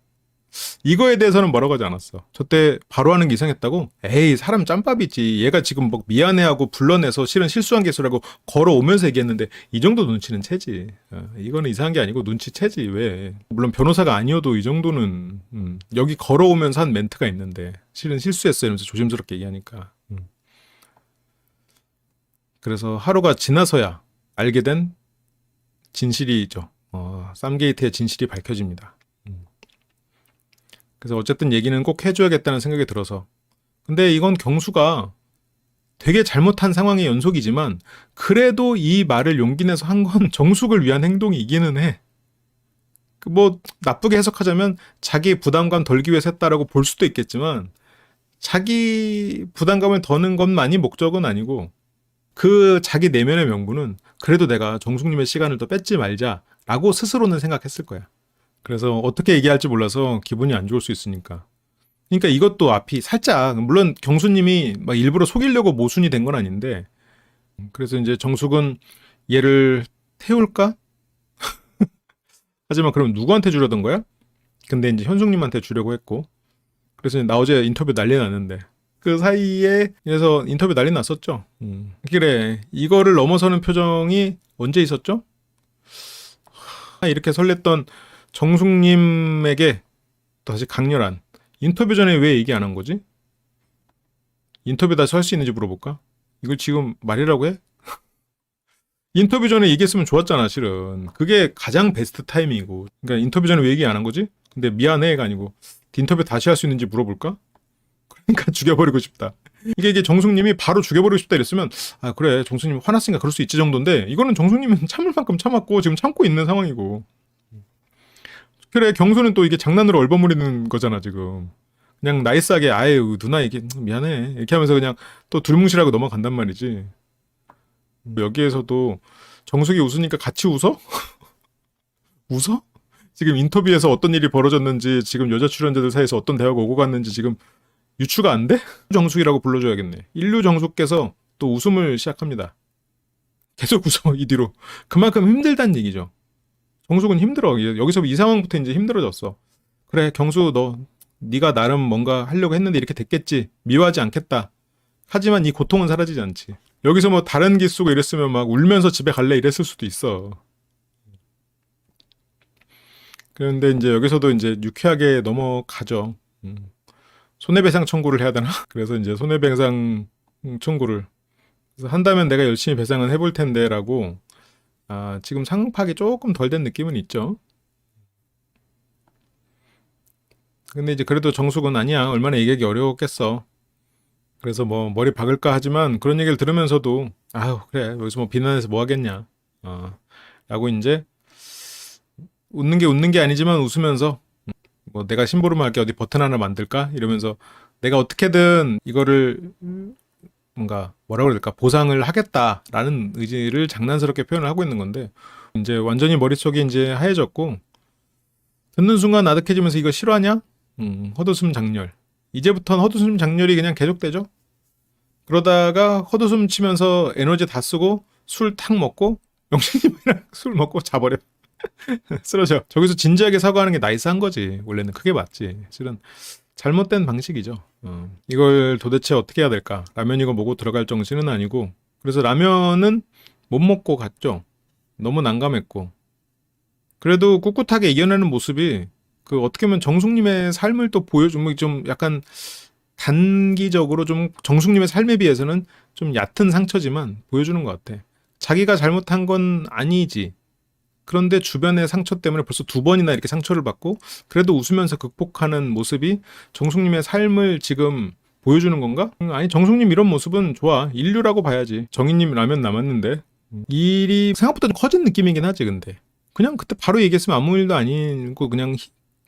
이거에 대해서는 뭐라고 하지 않았어. 저때 바로 하는 게 이상했다고? 에이 사람 짬밥이지. 얘가 지금 막 미안해하고 불러내서 실은 실수한 게 있어라고 걸어오면서 얘기했는데 이 정도 눈치는 채지. 이거는 이상한 게 아니고 눈치채지. 왜. 물론 변호사가 아니어도 이 정도는 여기 걸어오면서 한 멘트가 있는데 실은 실수했어 이러면서 조심스럽게 얘기하니까. 그래서 하루가 지나서야 알게 된 진실이죠. 쌈게이트의 진실이 밝혀집니다. 그래서 어쨌든 얘기는 꼭 해줘야겠다는 생각이 들어서. 근데 이건 경수가 되게 잘못한 상황의 연속이지만 그래도 이 말을 용기 내서 한 건 정숙을 위한 행동이기는 해. 뭐 나쁘게 해석하자면 자기 부담감 덜기 위해서 했다라고 볼 수도 있겠지만 자기 부담감을 더는 것만이 목적은 아니고 그 자기 내면의 명분은 그래도 내가 정숙님의 시간을 더 뺏지 말자라고 스스로는 생각했을 거야. 그래서 어떻게 얘기할지 몰라서 기분이 안 좋을 수 있으니까. 그러니까 이것도 앞이 살짝 물론 경수님이 막 일부러 속이려고 모순이 된 건 아닌데 그래서 이제 정숙은 얘를 태울까? 하지만 그럼 누구한테 주려던 거야? 근데 이제 현숙님한테 주려고 했고 그래서 나 어제 인터뷰 난리 났는데 그 사이에 그래서 인터뷰 난리 났었죠. 그래 이거를 넘어서는 표정이 언제 있었죠? 이렇게 설렜던 정숙님에게 다시 강렬한 인터뷰 전에 왜 얘기 안 한 거지? 인터뷰 다시 할 수 있는지 물어볼까? 이걸 지금 말이라고 해? 인터뷰 전에 얘기했으면 좋았잖아, 실은. 그게 가장 베스트 타이밍이고. 그러니까 인터뷰 전에 왜 얘기 안 한 거지? 근데 미안해가 아니고 인터뷰 다시 할 수 있는지 물어볼까? 그러니까 죽여버리고 싶다. 이게 정숙님이 바로 죽여버리고 싶다 이랬으면 아 그래 정숙님 화났으니까 그럴 수 있지 정도인데 이거는 정숙님은 참을 만큼 참았고 지금 참고 있는 상황이고 그래 경수는 또 이게 장난으로 얼버무리는 거잖아 지금 그냥 나이스하게 아유 누나 이게 미안해 이렇게 하면서 그냥 또 둘뭉실하고 넘어간단 말이지 여기에서도 정숙이 웃으니까 같이 웃어? 웃어? 지금 인터뷰에서 어떤 일이 벌어졌는지 지금 여자 출연자들 사이에서 어떤 대화가 오고 갔는지 지금 유추가 안 돼? 정숙이라고 불러줘야겠네. 인류 정숙께서 또 웃음을 시작합니다. 계속 웃어 이 뒤로. 그만큼 힘들다는 얘기죠. 정숙은 힘들어. 여기서 이 상황부터 이제 힘들어졌어. 그래 경수 너 네가 나름 뭔가 하려고 했는데 이렇게 됐겠지. 미워하지 않겠다. 하지만 이 고통은 사라지지 않지. 여기서 뭐 다른 기 쓰고 이랬으면 막 울면서 집에 갈래 이랬을 수도 있어. 그런데 이제 여기서도 이제 유쾌하게 넘어가죠. 손해배상 청구를 해야 되나? 그래서 이제 손해배상 청구를 그래서 한다면 내가 열심히 배상은 해볼 텐데라고 지금 상팍이 조금 덜 된 느낌은 있죠. 근데 이제 그래도 정숙은 아니야 얼마나 얘기하기 어려웠겠어. 그래서 뭐 머리 박을까 하지만 그런 얘기를 들으면서도 아유 그래 여기서 뭐 비난해서 뭐 하겠냐 라고 이제 웃는 게 아니지만 웃으면서 뭐 내가 심부름을 할게 어디 버튼 하나 만들까 이러면서 내가 어떻게든 이거를 뭔가 뭐라 그래야 될까 보상을 하겠다라는 의지를 장난스럽게 표현을 하고 있는 건데 이제 완전히 머릿속이 이제 하얘졌고 듣는 순간 아득해지면서 이거 싫어하냐? 헛웃음 장렬. 이제부터는 헛웃음 장렬이 그냥 계속되죠. 그러다가 헛웃음 치면서 에너지 다 쓰고 술 탁 먹고 영식님이랑 술 먹고 자버려. 쓰러져. 저기서 진지하게 사과하는 게 나이스한 거지. 원래는 그게 맞지. 실은 잘못된 방식이죠. 이걸 도대체 어떻게 해야 될까? 라면이고 뭐고 들어갈 정신은 아니고 그래서 라면은 못 먹고 갔죠. 너무 난감했고 그래도 꿋꿋하게 이겨내는 모습이 그 어떻게 보면 정숙님의 삶을 또 보여주면 좀 약간 단기적으로 좀 정숙님의 삶에 비해서는 좀 얕은 상처지만 보여주는 것 같아. 자기가 잘못한 건 아니지. 그런데 주변의 상처 때문에 벌써 2번이나 이렇게 상처를 받고 그래도 웃으면서 극복하는 모습이 정숙님의 삶을 지금 보여주는 건가? 아니 정숙님 이런 모습은 좋아. 인류라고 봐야지. 정희님 라면 남았는데 일이 생각보다 좀 커진 느낌이긴 하지 근데 그냥 그때 바로 얘기했으면 아무 일도 아니고 그냥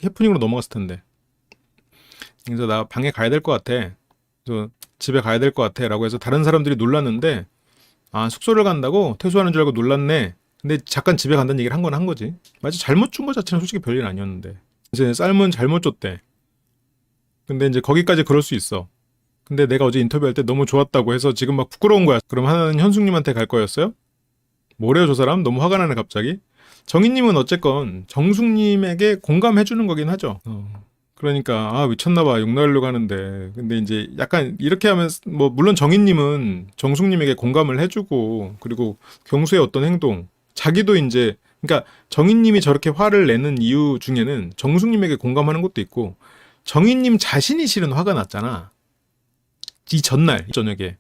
해프닝으로 넘어갔을 텐데 그래서 나 방에 가야 될 것 같아. 그래서 집에 가야 될 것 같아 라고 해서 다른 사람들이 놀랐는데 숙소를 간다고? 퇴소하는 줄 알고 놀랐네. 근데 잠깐 집에 간다는 얘기를 한 건 한 거지. 마치 잘못 준 거 자체는 솔직히 별일 아니었는데 이제 쌀문 잘못 줬대. 근데 이제 거기까지 그럴 수 있어. 근데 내가 어제 인터뷰할 때 너무 좋았다고 해서 지금 막 부끄러운 거야. 그럼 하나는 현숙님한테 갈 거였어요? 뭐래요 저 사람? 너무 화가 나네 갑자기. 정희님은 어쨌건 정숙님에게 공감해주는 거긴 하죠. 그러니까 미쳤나봐 욕 나가려고 하는데 근데 이제 약간 이렇게 하면 뭐 물론 정희님은 정숙님에게 공감을 해주고 그리고 경수의 어떤 행동 자기도 이제 그러니까 정희님이 저렇게 화를 내는 이유 중에는 정숙님에게 공감하는 것도 있고 정희님 자신이 실은 화가 났잖아 이 전날 저녁에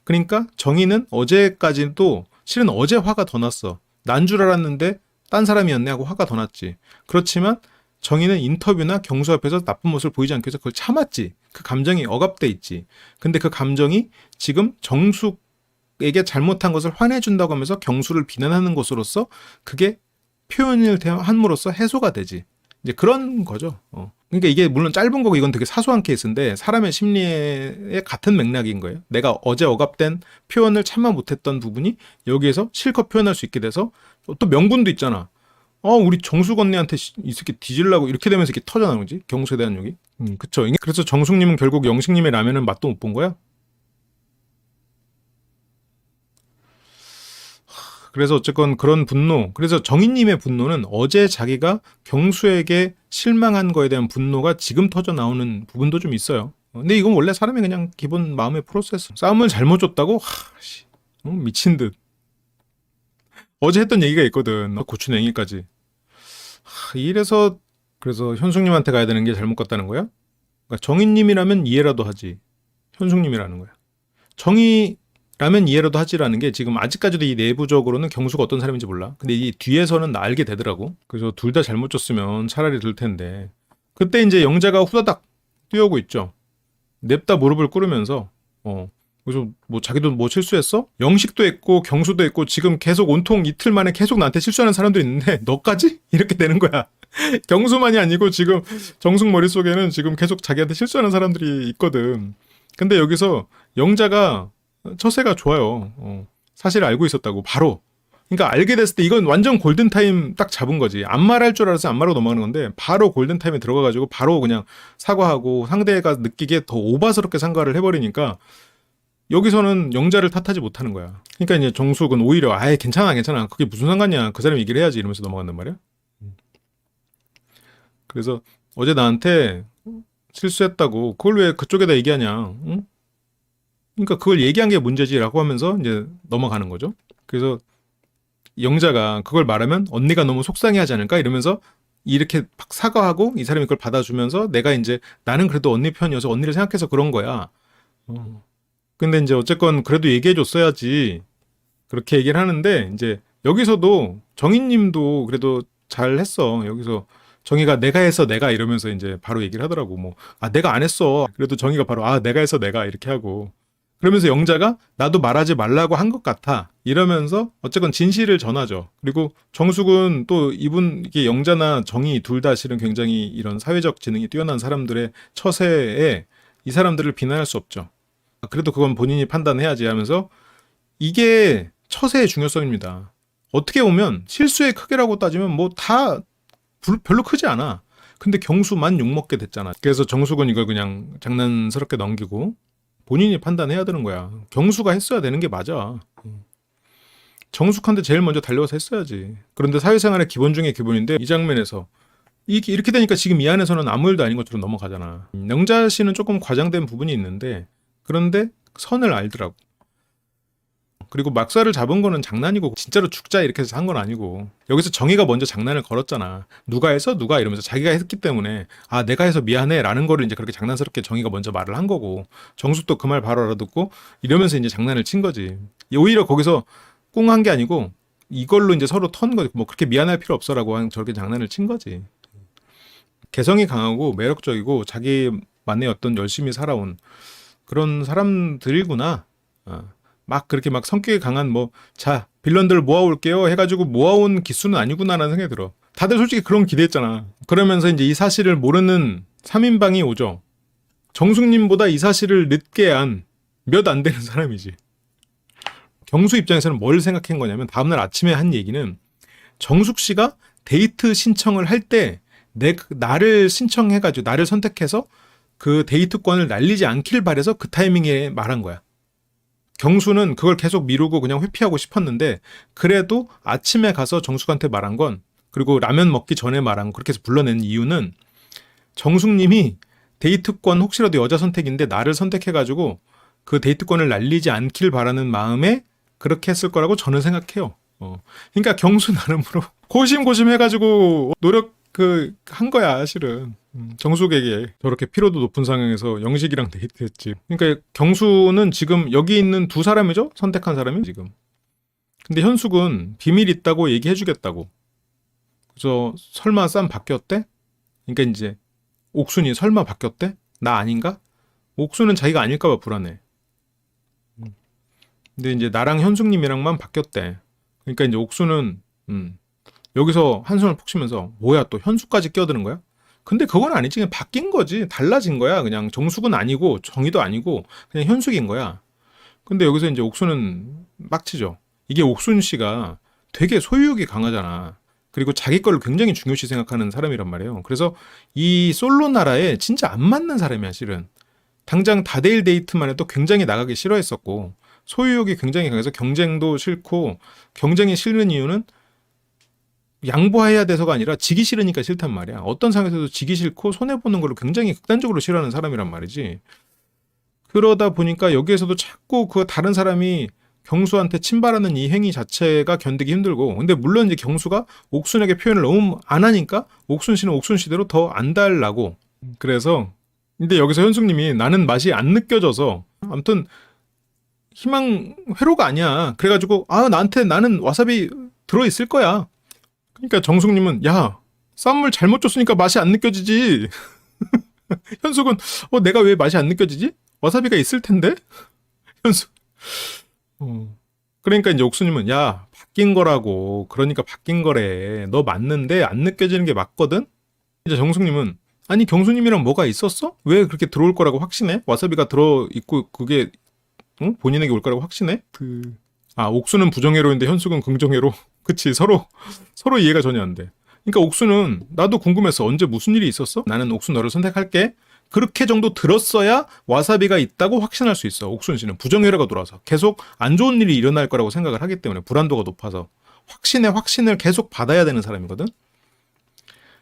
그러니까 정희는 어제까지도 실은 어제 화가 더 났어 난 줄 알았는데 딴 사람이었네 하고 화가 더 났지 그렇지만 정희는 인터뷰나 경수 앞에서 나쁜 모습을 보이지 않기 위해서 그걸 참았지. 그 감정이 억압돼 있지. 근데 그 감정이 지금 정숙에게 잘못한 것을 화내준다고 하면서 경수를 비난하는 것으로서 그게 표현을 함으로써 해소가 되지. 이제 그런 거죠. 그러니까 이게 물론 짧은 거고 이건 되게 사소한 케이스인데 사람의 심리의 같은 맥락인 거예요. 내가 어제 억압된 표현을 참아 못했던 부분이 여기에서 실컷 표현할 수 있게 돼서 또 명분도 있잖아. 우리 정숙 언니한테 이 새끼 뒤질라고 이렇게 되면서 이렇게 터져나오는 거지. 경수에 대한 욕이. 그쵸. 그래서 정숙님은 결국 영식님의 라면은 맛도 못 본 거야? 그래서 어쨌건 그런 분노. 그래서 정희님의 분노는 어제 자기가 경수에게 실망한 거에 대한 분노가 지금 터져 나오는 부분도 좀 있어요. 근데 이건 원래 사람이 그냥 기본 마음의 프로세스. 싸움을 잘못 줬다고? 미친 듯. 어제 했던 얘기가 있거든. 고추냉이까지. 이래서 그래서 현숙님한테 가야 되는 게 잘못 같다는 거야? 그러니까 정희님이라면 이해라도 하지. 현숙님이라는 거야. 정희라면 이해라도 하지라는 게 지금 아직까지도 이 내부적으로는 경수가 어떤 사람인지 몰라. 근데 이 뒤에서는 나 알게 되더라고. 그래서 둘 다 잘못 줬으면 차라리 들 텐데. 그때 이제 영자가 후다닥 뛰어오고 있죠. 냅다 무릎을 꿇으면서 그래서 뭐 자기도 뭐 실수했어? 영식도 했고 경수도 했고 지금 계속 온통 이틀 만에 계속 나한테 실수하는 사람도 있는데 너까지? 이렇게 되는 거야. 경수만이 아니고 지금 정숙 머릿속에는 지금 계속 자기한테 실수하는 사람들이 있거든. 근데 여기서 영자가 처세가 좋아요. 사실 알고 있었다고 바로. 그러니까 알게 됐을 때 이건 완전 골든타임 딱 잡은 거지. 안 말할 줄 알아서 안 말하고 넘어가는 건데 바로 골든타임에 들어가가지고 바로 그냥 사과하고 상대가 느끼기에 더 오바스럽게 상과를 해버리니까 여기서는 영자를 탓하지 못하는 거야. 그러니까 이제 정숙은 오히려 아예 괜찮아 그게 무슨 상관이야 그 사람이 얘기를 해야지 이러면서 넘어간단 말이야. 그래서 어제 나한테 실수했다고 그걸 왜 그쪽에다 얘기하냐. 응? 그러니까 그걸 얘기한 게 문제지라고 하면서 이제 넘어가는 거죠. 그래서 영자가 그걸 말하면 언니가 너무 속상해하지 않을까 이러면서 이렇게 막 사과하고 이 사람이 그걸 받아주면서 내가 이제 나는 그래도 언니 편이어서 언니를 생각해서 그런 거야. 근데 이제 어쨌건 그래도 얘기해줬어야지 그렇게 얘기를 하는데 이제 여기서도 정희님도 그래도 잘 했어. 여기서 정희가 내가 했어 내가 이러면서 이제 바로 얘기를 하더라고. 뭐 내가 안 했어. 그래도 정희가 바로 내가 했어 내가 이렇게 하고 그러면서 영자가 나도 말하지 말라고 한 것 같아 이러면서 어쨌건 진실을 전하죠. 그리고 정숙은 또 이게 영자나 정희 둘 다 실은 굉장히 이런 사회적 지능이 뛰어난 사람들의 처세에 이 사람들을 비난할 수 없죠. 그래도 그건 본인이 판단해야지 하면서 이게 처세의 중요성입니다. 어떻게 보면 실수의 크기라고 따지면 뭐 다 별로 크지 않아. 근데 경수만 욕먹게 됐잖아. 그래서 정숙은 이걸 그냥 장난스럽게 넘기고 본인이 판단해야 되는 거야. 경수가 했어야 되는 게 맞아. 정숙한테 제일 먼저 달려가서 했어야지. 그런데 사회생활의 기본 중에 기본인데 이 장면에서 이렇게 되니까 지금 이 안에서는 아무 일도 아닌 것처럼 넘어가잖아. 영자 씨는 조금 과장된 부분이 있는데 그런데 선을 알더라고. 그리고 막사를 잡은 거는 장난이고 진짜로 죽자 이렇게 해서 한 건 아니고 여기서 정희가 먼저 장난을 걸었잖아. 누가 해서 누가 이러면서 자기가 했기 때문에 내가 해서 미안해 라는 거를 이제 그렇게 장난스럽게 정희가 먼저 말을 한 거고 정숙도 그 말 바로 알아듣고 이러면서 이제 장난을 친 거지. 오히려 거기서 꿍한 게 아니고 이걸로 이제 서로 턴 거지. 뭐 그렇게 미안할 필요 없어라고 저렇게 장난을 친 거지. 개성이 강하고 매력적이고 자기만의 어떤 열심히 살아온 그런 사람들이구나. 막 그렇게 막 성격이 강한 자 빌런들 모아올게요 해가지고 모아온 기수는 아니구나라는 생각이 들어. 다들 솔직히 그런 기대했잖아. 그러면서 이제 이 사실을 모르는 3인방이 오죠. 정숙님보다 이 사실을 늦게 안 몇 안 되는 사람이지. 경수 입장에서는 뭘 생각한 거냐면 다음날 아침에 한 얘기는 정숙 씨가 데이트 신청을 할 때 나를 신청해가지고 나를 선택해서 그 데이트권을 날리지 않길 바래서 그 타이밍에 말한 거야. 경수는 그걸 계속 미루고 그냥 회피하고 싶었는데 그래도 아침에 가서 정숙한테 말한 건 그리고 라면 먹기 전에 말한 거 그렇게 해서 불러낸 이유는 정숙님이 데이트권 혹시라도 여자 선택인데 나를 선택해가지고 그 데이트권을 날리지 않길 바라는 마음에 그렇게 했을 거라고 저는 생각해요. 그러니까 경수 나름으로 고심고심 해가지고 노력 한 거야 실은. 정숙에게 저렇게 피로도 높은 상황에서 영식이랑 데이트했지. 그러니까 경수는 지금 여기 있는 두 사람이죠? 선택한 사람이 지금. 근데 현숙은 비밀 있다고 얘기해주겠다고. 그래서 설마 쌈 바뀌었대? 그러니까 이제 옥순이 설마 바뀌었대? 나 아닌가? 옥순은 자기가 아닐까봐 불안해. 근데 이제 나랑 현숙님이랑만 바뀌었대. 그러니까 이제 옥순은 여기서 한숨을 푹 쉬면서 뭐야 또 현숙까지 끼어드는 거야? 근데 그건 아니지. 그냥 바뀐 거지. 달라진 거야. 그냥 정숙은 아니고 정희도 아니고 그냥 현숙인 거야. 근데 여기서 이제 옥순은 빡치죠. 이게 옥순 씨가 되게 소유욕이 강하잖아. 그리고 자기 거를 굉장히 중요시 생각하는 사람이란 말이에요. 그래서 이 솔로 나라에 진짜 안 맞는 사람이야 실은. 당장 다대일 데이트만 해도 굉장히 나가기 싫어했었고 소유욕이 굉장히 강해서 경쟁도 싫고 경쟁이 싫은 이유는 양보해야 돼서가 아니라 지기 싫으니까 싫단 말이야. 어떤 상황에서도 지기 싫고 손해보는 걸 굉장히 극단적으로 싫어하는 사람이란 말이지. 그러다 보니까 여기에서도 자꾸 그 다른 사람이 경수한테 침발하는 이 행위 자체가 견디기 힘들고 근데 물론 이제 경수가 옥순에게 표현을 너무 안 하니까 옥순 씨는 옥순 씨대로 더 안 달라고 그래서 근데 여기서 현숙님이 나는 맛이 안 느껴져서 아무튼 희망 회로가 아니야. 그래가지고 나한테 나는 와사비 들어있을 거야. 그러니까 정숙님은 야 쌈물 잘못 줬으니까 맛이 안 느껴지지. 현숙은 내가 왜 맛이 안 느껴지지? 와사비가 있을 텐데. 현숙. 그러니까 이제 옥수님은 야 바뀐 거라고. 그러니까 바뀐 거래. 너 맞는데 안 느껴지는 게 맞거든. 이제 정숙님은 아니 경수님이랑 뭐가 있었어? 왜 그렇게 들어올 거라고 확신해? 와사비가 들어 있고 그게 본인에게 올 거라고 확신해? 옥수는 부정회로인데 현숙은 긍정회로. 그치 서로 이해가 전혀 안 돼. 그러니까 옥수는 나도 궁금했어. 언제 무슨 일이 있었어? 나는 옥수 너를 선택할게. 그렇게 정도 들었어야 와사비가 있다고 확신할 수 있어. 옥순 씨는 부정회로가 돌아서 계속 안 좋은 일이 일어날 거라고 생각을 하기 때문에 불안도가 높아서 확신을 계속 받아야 되는 사람이거든.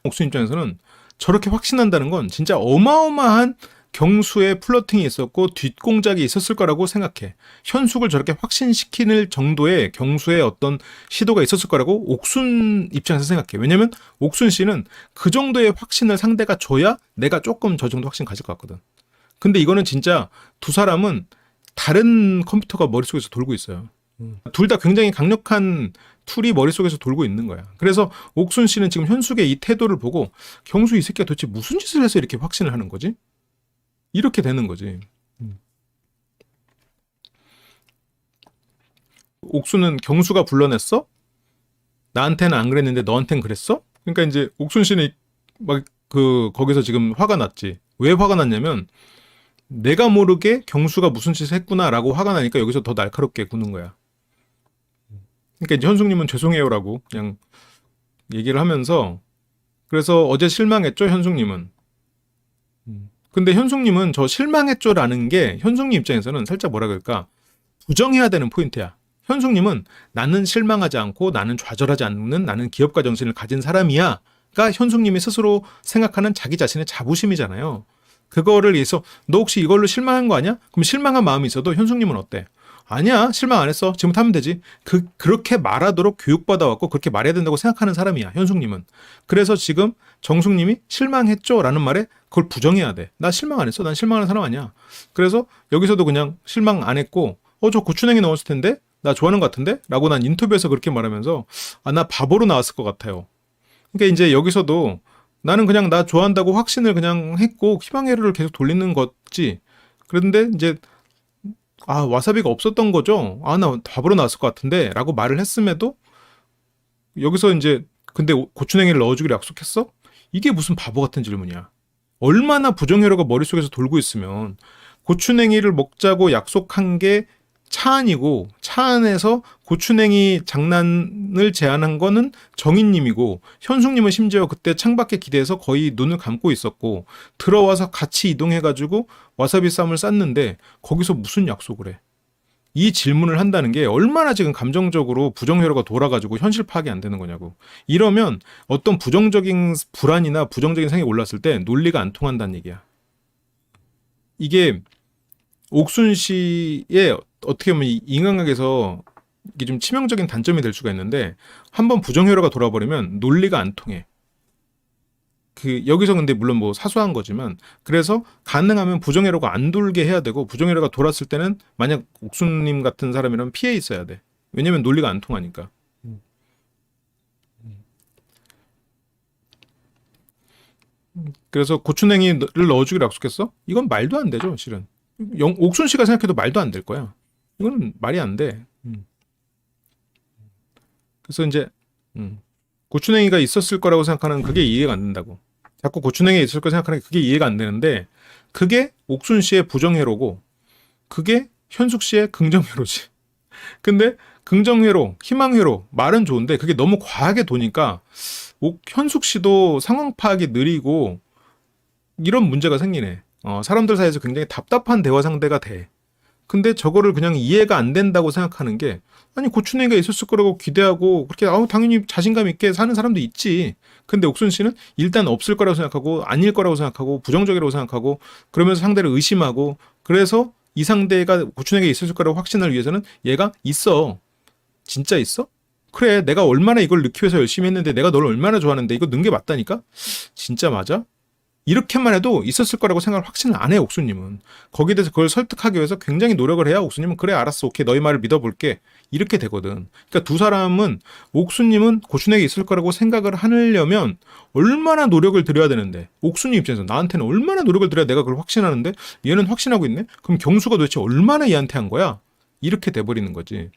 옥순 입장에서는 저렇게 확신한다는 건 진짜 어마어마한 경수의 플러팅이 있었고 뒷공작이 있었을 거라고 생각해. 현숙을 저렇게 확신시키는 정도의 경수의 어떤 시도가 있었을 거라고 옥순 입장에서 생각해. 왜냐면 옥순 씨는 그 정도의 확신을 상대가 줘야 내가 조금 저 정도 확신 가질 것 같거든. 근데 이거는 진짜 두 사람은 다른 컴퓨터가 머릿속에서 돌고 있어요. 둘 다 굉장히 강력한 툴이 머릿속에서 돌고 있는 거야. 그래서 옥순 씨는 지금 현숙의 이 태도를 보고 경수 이 새끼가 도대체 무슨 짓을 해서 이렇게 확신을 하는 거지? 이렇게 되는 거지. 옥수는 경수가 불러냈어? 나한테는 안 그랬는데 너한테는 그랬어? 그러니까 이제 옥순 씨는 막 거기서 지금 화가 났지. 왜 화가 났냐면 내가 모르게 경수가 무슨 짓을 했구나라고 화가 나니까 여기서 더 날카롭게 구는 거야. 그러니까 이제 현숙님은 죄송해요라고 그냥 얘기를 하면서 그래서 어제 실망했죠 현숙님은. 근데 현숙님은 저 실망했죠라는 게 현숙님 입장에서는 살짝 뭐라 그럴까 부정해야 되는 포인트야. 현숙님은 나는 실망하지 않고 나는 좌절하지 않는 나는 기업가 정신을 가진 사람이야 가 현숙님이 스스로 생각하는 자기 자신의 자부심이잖아요. 그거를 위해서 너 혹시 이걸로 실망한 거 아니야? 그럼 실망한 마음이 있어도 현숙님은 어때? 아니야 실망 안 했어. 지금부터 하면 되지. 그렇게 말하도록 교육받아왔고 그렇게 말해야 된다고 생각하는 사람이야 현숙님은. 그래서 지금 정숙님이 실망했죠 라는 말에 그걸 부정해야 돼. 나 실망 안 했어. 난 실망하는 사람 아니야. 그래서 여기서도 그냥 실망 안 했고 저 고추냉이 넣었을 텐데 나 좋아하는 것 같은데? 라고 난 인터뷰에서 그렇게 말하면서 나 바보로 나왔을 것 같아요. 그러니까 이제 여기서도 나는 그냥 나 좋아한다고 확신을 그냥 했고 희망회로를 계속 돌리는 거지. 그런데 이제 와사비가 없었던 거죠? 나 바보로 나왔을 것 같은데? 라고 말을 했음에도 여기서 이제 근데 고추냉이를 넣어주기로 약속했어? 이게 무슨 바보 같은 질문이야. 얼마나 부정회로가 머릿속에서 돌고 있으면 고추냉이를 먹자고 약속한 게 차 안이고 차 안에서 고추냉이 장난을 제안한 거는 정인님이고 현숙님은 심지어 그때 창밖에 기대서 거의 눈을 감고 있었고 들어와서 같이 이동해가지고 와사비 쌈을 쌌는데 거기서 무슨 약속을 해? 이 질문을 한다는 게 얼마나 지금 감정적으로 부정회로가 돌아가지고 현실 파악이 안 되는 거냐고. 이러면 어떤 부정적인 불안이나 부정적인 생각이 올랐을 때 논리가 안 통한다는 얘기야. 이게 옥순 씨의 어떻게 보면 인간관계에서 이게 좀 치명적인 단점이 될 수가 있는데 한번 부정회로가 돌아버리면 논리가 안 통해. 여기서 근데 물론 뭐 사소한 거지만 그래서 가능하면 부정회로가 안 돌게 해야 되고 부정회로가 돌았을 때는 만약 옥순님 같은 사람이라면 피해 있어야 돼. 왜냐면 논리가 안 통하니까. 그래서 고추냉이를 넣어주기로 약속했어? 이건 말도 안 되죠 실은. 옥순 씨가 생각해도 말도 안 될 거야. 이건 말이 안 돼. 그래서 이제 고추냉이가 있었을 거라고 생각하는 그게 이해가 안 된다고. 자꾸 고추냉이가 있을 거 생각하는 게 그게 이해가 안 되는데 그게 옥순 씨의 부정회로고 그게 현숙 씨의 긍정회로지. 근데 긍정회로, 희망회로 말은 좋은데 그게 너무 과하게 도니까 현숙 씨도 상황 파악이 느리고 이런 문제가 생기네. 사람들 사이에서 굉장히 답답한 대화 상대가 돼. 근데 저거를 그냥 이해가 안 된다고 생각하는 게 아니 고추냉이가 있었을 거라고 기대하고 그렇게 당연히 자신감 있게 사는 사람도 있지. 근데 옥순 씨는 일단 없을 거라고 생각하고 아닐 거라고 생각하고 부정적이라고 생각하고 그러면서 상대를 의심하고 그래서 이 상대가 고추냉이가 있었을 거라고 확신을 위해서는 얘가 있어. 진짜 있어? 그래 내가 얼마나 이걸 넣기 위해서 열심히 했는데 내가 널 얼마나 좋아하는데 이거 넣은 게 맞다니까? 진짜 맞아? 이렇게만 해도 있었을 거라고 생각을 확신을 안 해요, 옥수님은. 거기에 대해서 그걸 설득하기 위해서 굉장히 노력을 해야 옥수님은 그래 알았어 오케이 너희 말을 믿어볼게 이렇게 되거든. 그러니까 두 사람은 옥수님은 고춘에게 있을 거라고 생각을 하려면 얼마나 노력을 들여야 되는데 옥수님 입장에서 나한테는 얼마나 노력을 들여야 내가 그걸 확신하는데 얘는 확신하고 있네? 그럼 경수가 도대체 얼마나 얘한테 한 거야? 이렇게 돼버리는 거지.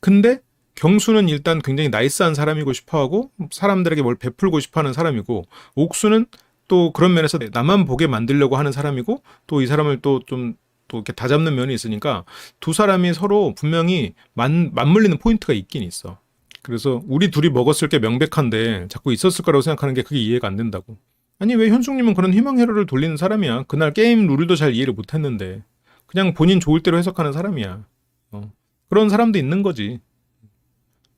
근데 경수는 일단 굉장히 나이스한 사람이고 싶어하고 사람들에게 뭘 베풀고 싶어하는 사람이고 옥수는 또 그런 면에서 나만 보게 만들려고 하는 사람이고 또 이 사람을 또 좀 또 이렇게 다잡는 면이 있으니까 두 사람이 서로 분명히 맞물리는 포인트가 있긴 있어. 그래서 우리 둘이 먹었을 게 명백한데 자꾸 있었을 거라고 생각하는 게 그게 이해가 안 된다고. 아니 왜 현숙님은 그런 희망회로를 돌리는 사람이야. 그날 게임 룰도 잘 이해를 못했는데 그냥 본인 좋을 대로 해석하는 사람이야. 그런 사람도 있는 거지.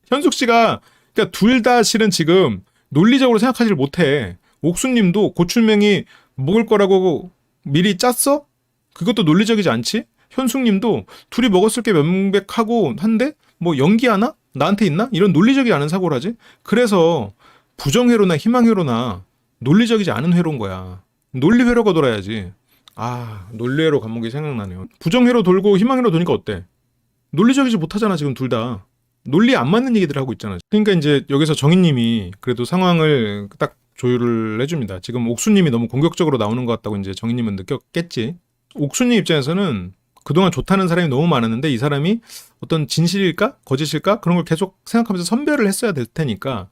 현숙 씨가 그러니까 둘 다 실은 지금 논리적으로 생각하지를 못해. 옥수님도 고출명이 먹을 거라고 미리 짰어? 그것도 논리적이지 않지? 현숙님도 둘이 먹었을 게 명백하고 한데 뭐 연기하나? 나한테 있나? 이런 논리적이지 않은 사고를 하지? 그래서 부정회로나 희망회로나 논리적이지 않은 회로인 거야. 논리회로가 돌아야지. 아 논리회로 감목이 생각나네요. 부정회로 돌고 희망회로 도니까 어때? 논리적이지 못하잖아 지금 둘 다. 논리 안 맞는 얘기들 하고 있잖아. 그러니까 이제 여기서 정희님이 그래도 상황을 딱 조율을 해줍니다. 지금 옥수님이 너무 공격적으로 나오는 것 같다고 이제 정희님은 느꼈겠지. 옥수님 입장에서는 그동안 좋다는 사람이 너무 많았는데 이 사람이 어떤 진실일까? 거짓일까? 그런 걸 계속 생각하면서 선별을 했어야 될 테니까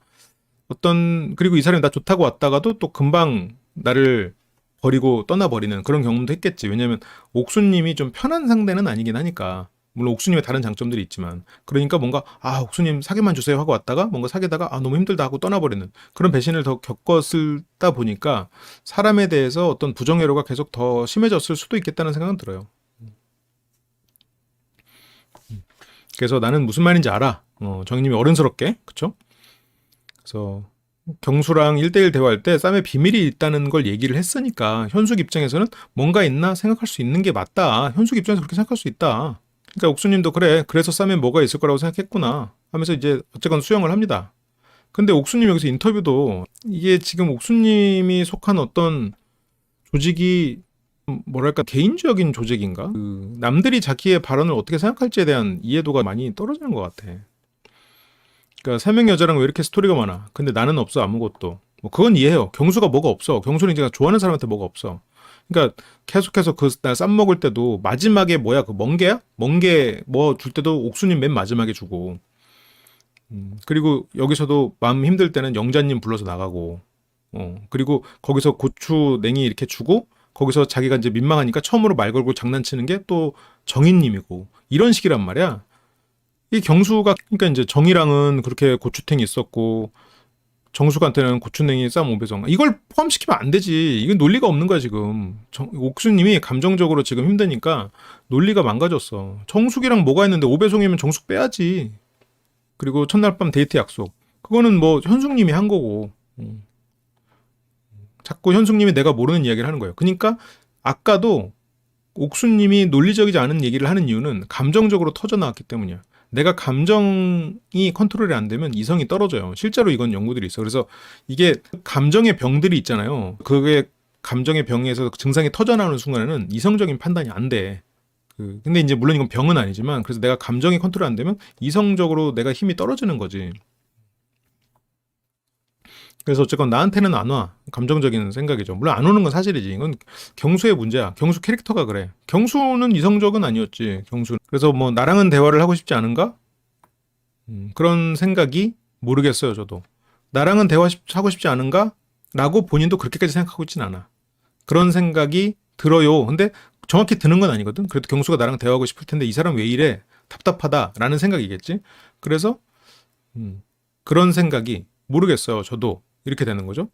그리고 이 사람이 나 좋다고 왔다가도 또 금방 나를 버리고 떠나버리는 그런 경험도 했겠지. 왜냐면 옥수님이 좀 편한 상대는 아니긴 하니까. 물론 옥수님의 다른 장점들이 있지만 그러니까 뭔가 옥수님 사귀만 주세요 하고 왔다가 뭔가 사귀다가 너무 힘들다 하고 떠나버리는 그런 배신을 더 겪었다 보니까 사람에 대해서 어떤 부정회로가 계속 더 심해졌을 수도 있겠다는 생각은 들어요. 그래서 나는 무슨 말인지 알아. 정희님이 어른스럽게 그쵸? 그래서 경수랑 1대1 대화할 때 쌈에 비밀이 있다는 걸 얘기를 했으니까 현숙 입장에서는 뭔가 있나 생각할 수 있는 게 맞다. 현숙 입장에서 그렇게 생각할 수 있다. 그러니까 옥수님도 그래 그래서 쌈에 뭐가 있을 거라고 생각했구나 하면서 이제 어쨌건 수용을 합니다. 근데 옥수님 여기서 인터뷰도 이게 지금 옥수님이 속한 어떤 조직이 뭐랄까 개인적인 조직인가? 남들이 자기의 발언을 어떻게 생각할지에 대한 이해도가 많이 떨어지는 것 같아. 그러니까 세 명 여자랑 왜 이렇게 스토리가 많아? 근데 나는 없어 아무것도. 뭐 그건 이해해요. 경수가 뭐가 없어. 경수는 제가 좋아하는 사람한테 뭐가 없어. 그러니까 계속해서 날 쌈 먹을 때도 마지막에 뭐야 그 멍게야? 멍게 뭐 줄 때도 옥수님 맨 마지막에 주고 그리고 여기서도 마음 힘들 때는 영자님 불러서 나가고 그리고 거기서 고추 냉이 이렇게 주고 거기서 자기가 이제 민망하니까 처음으로 말 걸고 장난치는 게 또 정인님이고 이런 식이란 말이야. 이 경수가 그러니까 이제 정이랑은 그렇게 고추탱이 있었고 정숙한테는 고추냉이 쌈 5배송 이걸 포함시키면 안 되지. 이건 논리가 없는 거야 지금. 옥수님이 감정적으로 지금 힘드니까 논리가 망가졌어. 정숙이랑 뭐가 있는데 5배송이면 정숙 빼야지. 그리고 첫날 밤 데이트 약속 그거는 뭐 현숙님이 한 거고 자꾸 현숙님이 내가 모르는 이야기를 하는 거예요. 그러니까 아까도 옥수님이 논리적이지 않은 얘기를 하는 이유는 감정적으로 터져나왔기 때문이야. 내가 감정이 컨트롤이 안 되면 이성이 떨어져요. 실제로 이건 연구들이 있어. 그래서 이게 감정의 병들이 있잖아요. 그게 감정의 병에서 증상이 터져나오는 순간에는 이성적인 판단이 안 돼. 근데 이제 물론 이건 병은 아니지만 그래서 내가 감정이 컨트롤 안 되면 이성적으로 내가 힘이 떨어지는 거지. 그래서 어쨌건 나한테는 안 와. 감정적인 생각이죠. 물론 안 오는 건 사실이지. 이건 경수의 문제야. 경수 캐릭터가 그래. 경수는 이성적은 아니었지. 경수. 그래서 뭐 나랑은 대화를 하고 싶지 않은가? 그런 생각이 모르겠어요. 저도. 나랑은 대화하고 싶지 않은가? 라고 본인도 그렇게까지 생각하고 있진 않아. 그런 생각이 들어요. 근데 정확히 드는 건 아니거든. 그래도 경수가 나랑 대화하고 싶을 텐데 이 사람 왜 이래? 답답하다라는 생각이겠지. 그래서 그런 생각이 모르겠어요. 저도. 이렇게 되는 거죠.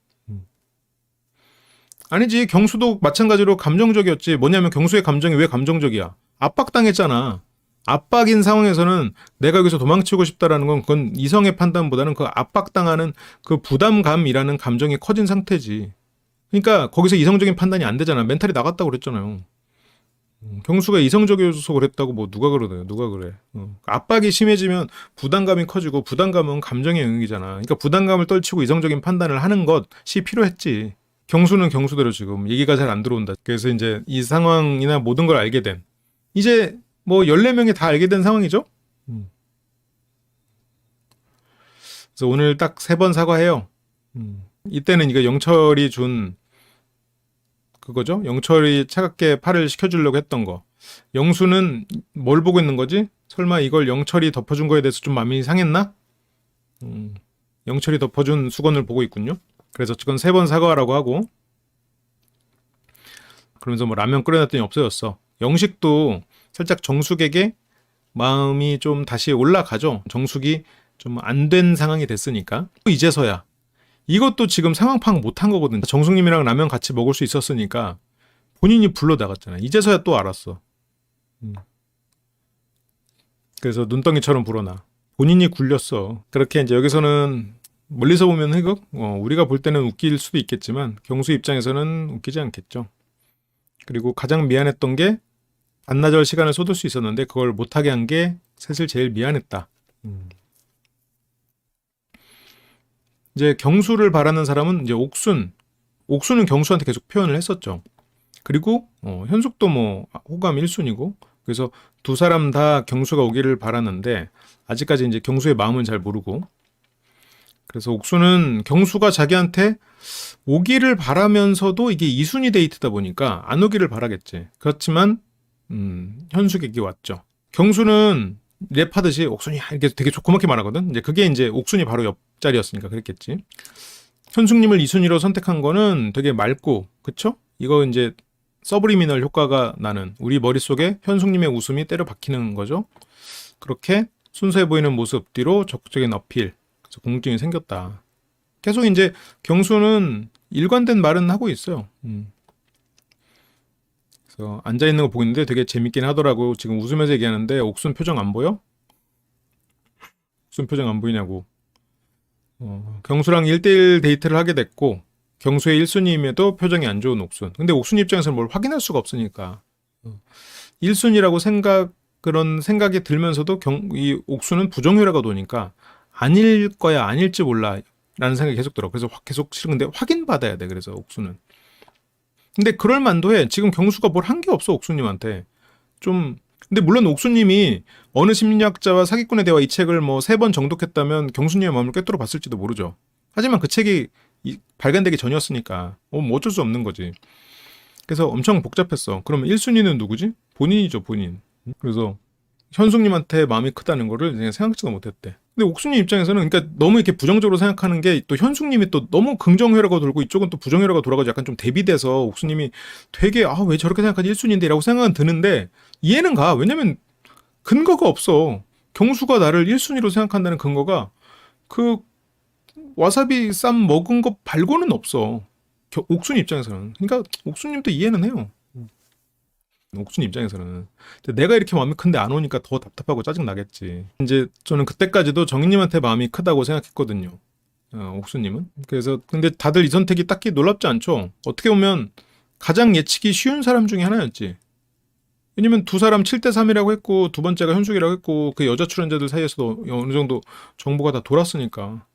아니지 경수도 마찬가지로 감정적이었지. 뭐냐면 경수의 감정이 왜 감정적이야? 압박당했잖아. 압박인 상황에서는 내가 여기서 도망치고 싶다라는 건 그건 이성의 판단보다는 그 압박당하는 그 부담감이라는 감정이 커진 상태지. 그러니까 거기서 이성적인 판단이 안 되잖아. 멘탈이 나갔다고 그랬잖아요. 경수가 이성적이어서 그랬다고 뭐 누가 그러네. 누가 그래. 압박이 심해지면 부담감이 커지고 부담감은 감정의 영역이잖아. 그러니까 부담감을 떨치고 이성적인 판단을 하는 것이 필요했지. 경수는 경수대로 지금 얘기가 잘 안 들어온다. 그래서 이제 이 상황이나 모든 걸 알게 된, 이제 뭐 14명이 다 알게 된 상황이죠. 그래서 오늘 딱 3번 사과해요. 이때는 이거 영철이 준 그거죠. 영철이 차갑게 팔을 시켜주려고 했던 거. 영수는 뭘 보고 있는 거지? 설마 이걸 영철이 덮어준 거에 대해서 좀 마음이 상했나? 영철이 덮어준 수건을 보고 있군요. 그래서 지금 3번 사과하라고 하고, 그러면서 뭐 라면 끓여놨더니 없어졌어. 영식도 살짝 정숙에게 마음이 좀 다시 올라가죠. 정숙이 좀 안 된 상황이 됐으니까. 이제서야. 이것도 지금 상황 파악 못한 거거든. 정숙님이랑 라면 같이 먹을 수 있었으니까 본인이 불러 나갔잖아. 이제서야 또 알았어. 그래서 눈덩이처럼 불어나. 본인이 굴렸어. 그렇게 이제 여기서는 멀리서 보면 흑흑, 우리가 볼 때는 웃길 수도 있겠지만 경수 입장에서는 웃기지 않겠죠. 그리고 가장 미안했던 게 반나절 시간을 쏟을 수 있었는데 그걸 못하게 한 게 사실 제일 미안했다. 이제 경수를 바라는 사람은 이제 옥수는 경수한테 계속 표현을 했었죠. 그리고 현숙도 뭐 호감 1순위고, 그래서 두 사람 다 경수가 오기를 바라는데 아직까지 이제 경수의 마음은 잘 모르고, 그래서 옥수는 경수가 자기한테 오기를 바라면서도 이게 2순위 데이트다 보니까 안 오기를 바라겠지. 그렇지만 현숙에게 왔죠. 경수는 랩하듯이 옥순이 이렇게 되게 조그맣게 말하거든. 이제 그게 이제 옥순이 바로 옆자리였으니까 그랬겠지. 현숙님을 2순위로 선택한 거는 되게 맑고, 그쵸? 이거 이제 서브리미널 효과가 나는, 우리 머릿속에 현숙님의 웃음이 때려 박히는 거죠. 그렇게 순수해 보이는 모습 뒤로 적극적인 어필. 그래서 궁금증이 생겼다. 계속 이제 경수는 일관된 말은 하고 있어요. 그래서 앉아있는 거 보고 있는데 되게 재밌긴 하더라고. 지금 웃으면서 얘기하는데 옥순 표정 안 보여? 옥순 표정 안 보이냐고. 경수랑 1대1 데이트를 하게 됐고 경수의 1순위임에도 표정이 안 좋은 옥순. 근데 옥순 입장에서는 뭘 확인할 수가 없으니까 1순위라고 그런 생각이 들면서도 이 옥순은 부정효과가 도니까 아닐 거야, 아닐지 몰라 라는 생각이 계속 들어. 그래서 계속 싫은 건데 확인받아야 돼. 그래서 옥순은. 근데 그럴 만도 해. 지금 경수가 뭘 한 게 없어, 옥수님한테. 근데 물론 옥수님이 어느 심리학자와 사기꾼의 대화 이 책을 뭐 3번 정독했다면 경수님의 마음을 꿰뚫어 봤을지도 모르죠. 하지만 그 책이 발간되기 전이었으니까 뭐 어쩔 수 없는 거지. 그래서 엄청 복잡했어. 그러면 1순위는 누구지? 본인이죠, 본인. 그래서 현숙님한테 마음이 크다는 거를 그냥 생각지도 못했대. 근데 옥순님 입장에서는 그러니까 너무 이렇게 부정적으로 생각하는 게 또 현숙님이 또 너무 긍정회로가 돌고 이쪽은 또 부정회로가 돌아가지고 약간 좀 대비돼서 옥순님이 되게 왜 저렇게 생각하지 1순위인데 라고 생각은 드는데 이해는 가. 왜냐면 근거가 없어. 경수가 나를 1순위로 생각한다는 근거가 그 와사비 쌈 먹은 거 말고는 없어. 옥순 입장에서는. 그러니까 옥순님도 이해는 해요. 옥순 입장에서는. 근데 내가 이렇게 마음이 큰데 안 오니까 더 답답하고 짜증 나겠지. 이제 저는 그때까지도 정희님한테 마음이 크다고 생각했거든요. 옥순님은. 그래서 근데 다들 이 선택이 딱히 놀랍지 않죠. 어떻게 보면 가장 예측이 쉬운 사람 중에 하나였지. 왜냐면 두 사람 7대3이라고 했고 두 번째가 현숙이라고 했고 그 여자 출연자들 사이에서도 어느 정도 정보가 다 돌았으니까.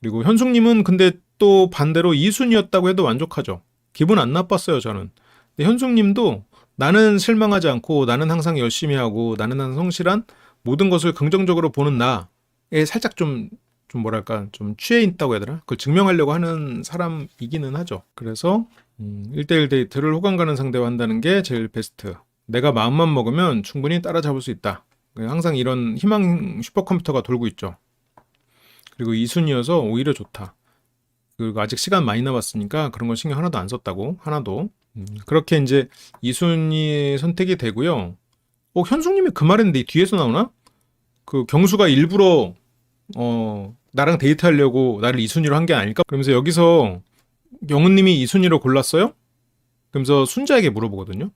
그리고 현숙님은 근데 또 반대로 2순위였다고 해도 만족하죠. 기분 안 나빴어요, 저는. 근데 현숙님도 나는 실망하지 않고 나는 항상 열심히 하고 나는 항상 성실한 모든 것을 긍정적으로 보는 나에 살짝 좀 뭐랄까 좀 취해 있다고 해야 되나? 그걸 증명하려고 하는 사람이기는 하죠. 그래서 1대1 데이트를 호감 가는 상대와 한다는 게 제일 베스트. 내가 마음만 먹으면 충분히 따라잡을 수 있다. 항상 이런 희망 슈퍼컴퓨터가 돌고 있죠. 그리고 2순위여서 오히려 좋다. 그리고 아직 시간 많이 남았으니까 그런 건 신경 하나도 안 썼다고. 하나도. 그렇게 이제 2순위 선택이 되고요. 현숙님이 그 말했는데 뒤에서 나오나? 그 경수가 일부러 나랑 데이트하려고 나를 2순위로 한 게 아닐까? 그러면서 여기서 영은님이 2순위로 골랐어요? 그러면서 순자에게 물어보거든요.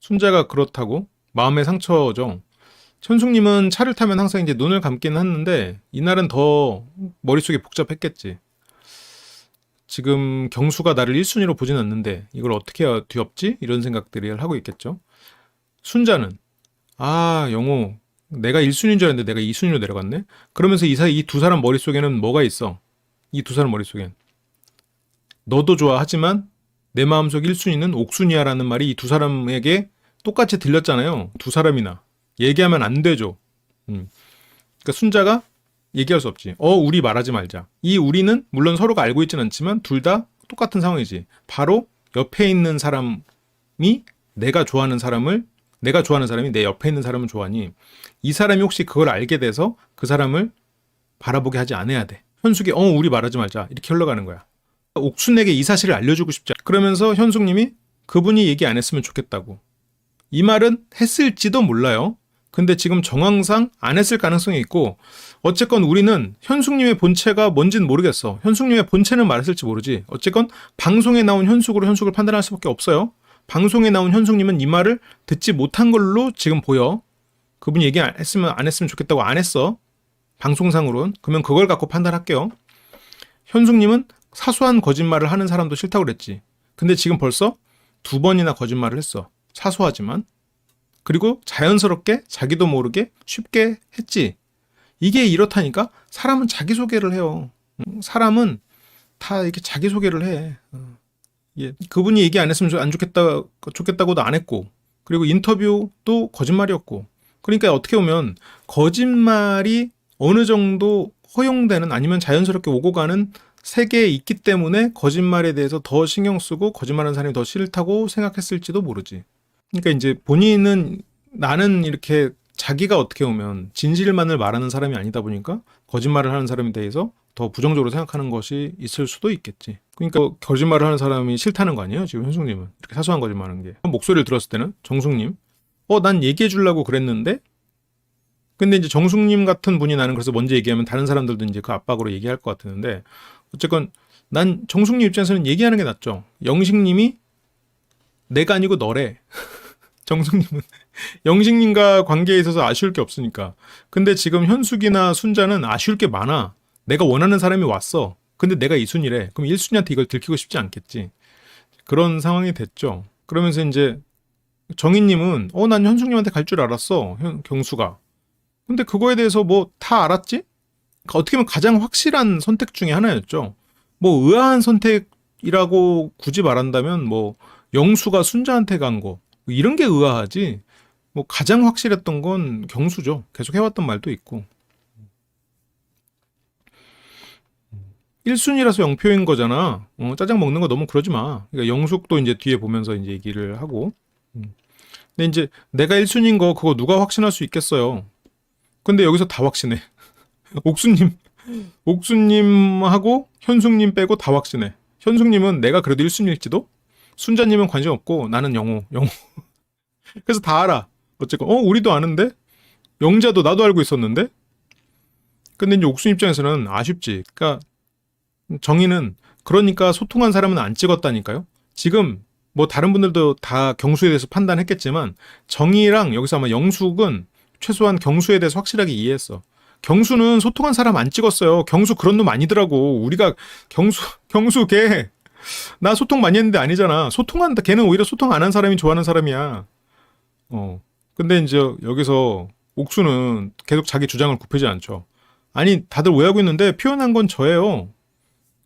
순자가 그렇다고? 마음의 상처죠. 현숙님은 차를 타면 항상 이제 눈을 감기는 했는데 이날은 더 머릿속이 복잡했겠지. 지금 경수가 나를 1순위로 보진 않는데 이걸 어떻게 해야 뒤엎지? 이런 생각들을 하고 있겠죠. 순자는 영호 내가 1순위인 줄 알았는데 내가 2순위로 내려갔네? 그러면서 이 사이 이 두 사람 머릿속에는 뭐가 있어? 이 두 사람 머릿속엔. 너도 좋아하지만 내 마음속 1순위는 옥순이야라는 말이 이 두 사람에게 똑같이 들렸잖아요. 두 사람이나. 얘기하면 안 되죠. 그러니까 순자가 얘기할 수 없지. 우리 말하지 말자. 이 우리는 물론 서로가 알고 있진 않지만 둘 다 똑같은 상황이지. 바로 옆에 있는 사람이 내가 좋아하는 사람이 내 옆에 있는 사람을 좋아하니 이 사람이 혹시 그걸 알게 돼서 그 사람을 바라보게 하지 않아야 돼. 현숙이 우리 말하지 말자. 이렇게 흘러가는 거야. 옥순에게 이 사실을 알려주고 싶지 않아. 그러면서 현숙님이 그분이 얘기 안 했으면 좋겠다고. 이 말은 했을지도 몰라요. 근데 지금 정황상 안 했을 가능성이 있고 어쨌건 우리는 현숙님의 본체가 뭔지는 모르겠어. 현숙님의 본체는 말했을지 모르지. 어쨌건 방송에 나온 현숙으로 현숙을 판단할 수밖에 없어요. 방송에 나온 현숙님은 이 말을 듣지 못한 걸로 지금 보여. 그분이 얘기 안 했으면 좋겠다고 안 했어. 방송상으로는. 그러면 그걸 갖고 판단할게요. 현숙님은 사소한 거짓말을 하는 사람도 싫다고 그랬지. 근데 지금 벌써 2번이나 거짓말을 했어. 사소하지만. 그리고 자연스럽게 자기도 모르게 쉽게 했지. 이게 이렇다니까? 사람은 자기소개를 해요. 사람은 다 이렇게 자기소개를 해. 예. 그분이 얘기 안 했으면 좋겠다고도 안 했고, 그리고 인터뷰도 거짓말이었고. 그러니까 어떻게 보면 거짓말이 어느 정도 허용되는 아니면 자연스럽게 오고 가는 세계에 있기 때문에 거짓말에 대해서 더 신경 쓰고 거짓말하는 사람이 더 싫다고 생각했을지도 모르지. 그러니까 이제 본인은 나는 이렇게 자기가 어떻게 보면 진실만을 말하는 사람이 아니다 보니까 거짓말을 하는 사람에 대해서 더 부정적으로 생각하는 것이 있을 수도 있겠지. 그러니까 거짓말을 하는 사람이 싫다는 거 아니에요? 지금 현숙님은. 이렇게 사소한 거짓말하는 게. 목소리를 들었을 때는 정숙님. 난 얘기해 주려고 그랬는데? 근데 이제 정숙님 같은 분이 나는 그래서 먼저 얘기하면 다른 사람들도 이제 그 압박으로 얘기할 것 같았는데 어쨌건 난 정숙님 입장에서는 얘기하는 게 낫죠. 영식님이 내가 아니고 너래. 정숙님은 영식님과 관계에 있어서 아쉬울 게 없으니까. 근데 지금 현숙이나 순자는 아쉬울 게 많아. 내가 원하는 사람이 왔어. 근데 내가 2순위래. 그럼 1순위한테 이걸 들키고 싶지 않겠지. 그런 상황이 됐죠. 그러면서 이제 정희님은 난 현숙님한테 갈 줄 알았어. 경수가. 근데 그거에 대해서 뭐 다 알았지? 어떻게 보면 가장 확실한 선택 중에 하나였죠. 뭐 의아한 선택이라고 굳이 말한다면 뭐 영수가 순자한테 간 거 이런 게 의아하지. 뭐 가장 확실했던 건 경수죠. 계속 해왔던 말도 있고. 1순위라서 0표인 거잖아. 짜장 먹는 거 너무 그러지 마. 그러니까 영숙도 이제 뒤에 보면서 이제 얘기를 하고. 근데 이제 내가 1순위인 거 그거 누가 확신할 수 있겠어요. 근데 여기서 다 확신해. 옥수님하고 현숙님 빼고 다 확신해. 현숙님은 내가 그래도 1순위일지도? 순자님은 관심 없고 나는 영호. 그래서 다 알아. 어쨌건 우리도 아는데? 영자도 나도 알고 있었는데? 근데 이제 옥순 입장에서는 아쉽지. 그러니까 정의는 그러니까 소통한 사람은 안 찍었다니까요. 지금 뭐 다른 분들도 다 경수에 대해서 판단했겠지만 정의랑 여기서 아마 영숙은 최소한 경수에 대해서 확실하게 이해했어. 경수는 소통한 사람 안 찍었어요. 경수 그런 놈 아니더라고. 우리가 경수 걔 나 소통 많이 했는데 아니잖아. 소통한다. 걔는 오히려 소통 안 한 사람이 좋아하는 사람이야. 근데 이제 여기서 옥수는 계속 자기 주장을 굽히지 않죠. 아니 다들 오해하고 있는데 표현한 건 저예요.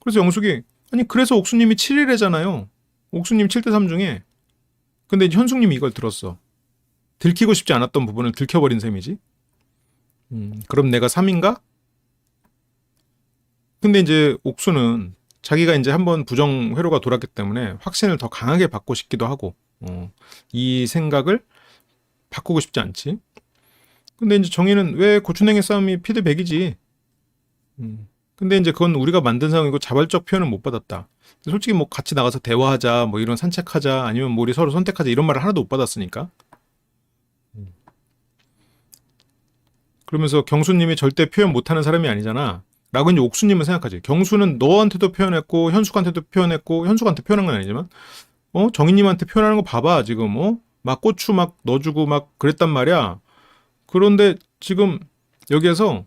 그래서 영숙이 아니 그래서 옥수님이 7일이잖아요. 옥수님 7대3 중에. 근데 이제 현숙님이 이걸 들었어. 들키고 싶지 않았던 부분을 들켜버린 셈이지. 그럼 내가 3인가? 근데 이제 옥수는 자기가 이제 한번 부정 회로가 돌았기 때문에 확신을 더 강하게 받고 싶기도 하고 이 생각을 바꾸고 싶지 않지. 근데 이제 정의는 왜 고추냉이 싸움이 피드백이지. 근데 이제 그건 우리가 만든 상황이고 자발적 표현은 못 받았다. 솔직히 뭐 같이 나가서 대화하자, 뭐 이런 산책하자, 아니면 뭐 우리 서로 선택하자 이런 말을 하나도 못 받았으니까. 그러면서 경수님이 절대 표현 못하는 사람이 아니잖아. 라고 이제 옥수님은 생각하지. 경수는 너한테도 표현했고 현숙한테도 표현했고 현숙한테 표현한 건 아니지만 정희님한테 표현하는 거 봐봐. 지금 막 고추 막 넣어주고 막 그랬단 말이야. 그런데 지금 여기에서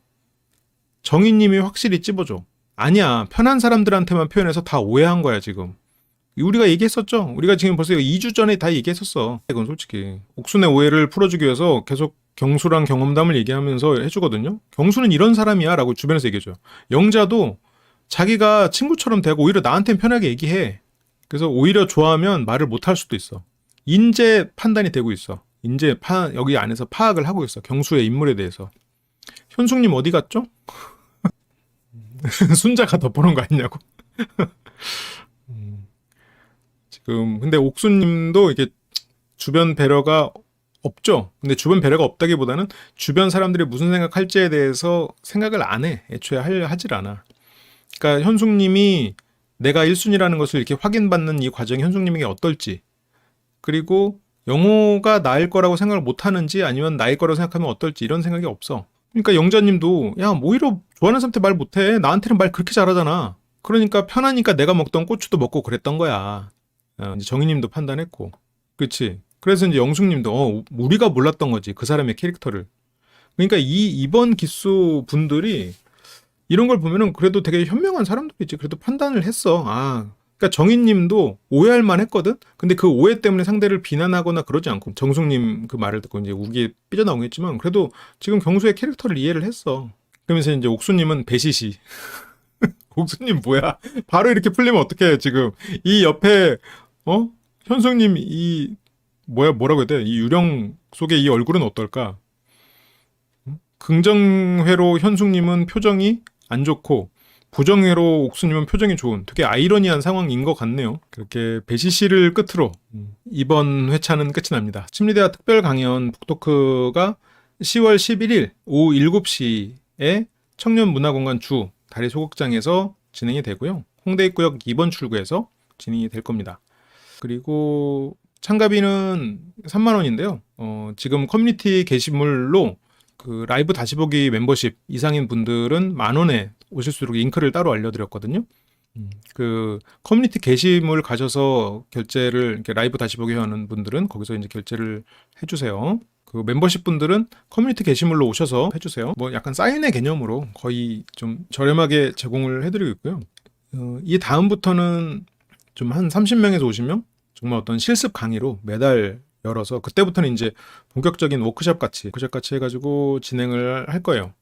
정희님이 확실히 찝어줘. 아니야. 편한 사람들한테만 표현해서 다 오해한 거야 지금. 우리가 얘기했었죠. 우리가 지금 벌써 2주 전에 다 얘기했었어. 이건 솔직히 옥순의 오해를 풀어주기 위해서 계속 경수랑 경험담을 얘기하면서 해주거든요. 경수는 이런 사람이야 라고 주변에서 얘기해줘요. 영자도 자기가 친구처럼 되고 오히려 나한테는 편하게 얘기해. 그래서 오히려 좋아하면 말을 못 할 수도 있어. 인재 판단이 되고 있어. 여기 안에서 파악을 하고 있어. 경수의 인물에 대해서. 현숙님 어디 갔죠? 순자가 덮어놓은 거 아니냐고. 지금 근데 옥수님도 이게 주변 배려가 없죠. 근데 주변 배려가 없다기보다는 주변 사람들이 무슨 생각할지에 대해서 생각을 안 해. 애초에 하질 않아. 그러니까 현숙님이 내가 1순위라는 것을 이렇게 확인받는 이 과정이 현숙님에게 어떨지, 그리고 영호가 나일 거라고 생각을 못 하는지 아니면 나일 거라고 생각하면 어떨지 이런 생각이 없어. 그러니까 영자님도 야, 뭐 오히려 좋아하는 사람한테 말 못해. 나한테는 말 그렇게 잘하잖아. 그러니까 편하니까 내가 먹던 고추도 먹고 그랬던 거야. 이제 정희님도 판단했고. 그렇지. 그래서 이제 영숙님도 우리가 몰랐던 거지. 그 사람의 캐릭터를. 그러니까 이번 기수 분들이 이런 걸 보면은 그래도 되게 현명한 사람들이지. 그래도 판단을 했어. 그러니까 정희님도 오해할 만 했거든? 근데 그 오해 때문에 상대를 비난하거나 그러지 않고, 정숙님 그 말을 듣고 이제 우기에 삐져나오겠지만, 그래도 지금 경수의 캐릭터를 이해를 했어. 그러면서 이제 옥수님은 배시시. 옥수님 뭐야? 바로 이렇게 풀리면 어떡해, 지금. 이 옆에, 현숙님 뭐라고 해야 돼? 이 유령 속의 이 얼굴은 어떨까? 긍정회로 현숙님은 표정이 안 좋고, 부정회로 옥수님은 표정이 좋은, 되게 아이러니한 상황인 것 같네요. 그렇게 배시시를 끝으로 이번 회차는 끝이 납니다. 심리대화 특별 강연 북토크가 10월 11일 오후 7시에 청년문화공간 주 다리 소극장에서 진행이 되고요. 홍대 입구역 2번 출구에서 진행이 될 겁니다. 그리고 참가비는 3만 원인데요. 지금 커뮤니티 게시물로 그 라이브 다시 보기 멤버십 이상인 분들은 만 원에 오실 수 있도록 링크를 따로 알려드렸거든요. 그 커뮤니티 게시물 가셔서 결제를 이렇게 라이브 다시 보기 하는 분들은 거기서 이제 결제를 해주세요. 그 멤버십 분들은 커뮤니티 게시물로 오셔서 해주세요. 뭐 약간 사인회 개념으로 거의 좀 저렴하게 제공을 해드리고 있고요. 이 다음부터는 좀 한 30명에서 50명 정말 어떤 실습 강의로 매달 열어서 그때부터는 이제 본격적인 워크숍 같이 해가지고 진행을 할 거예요.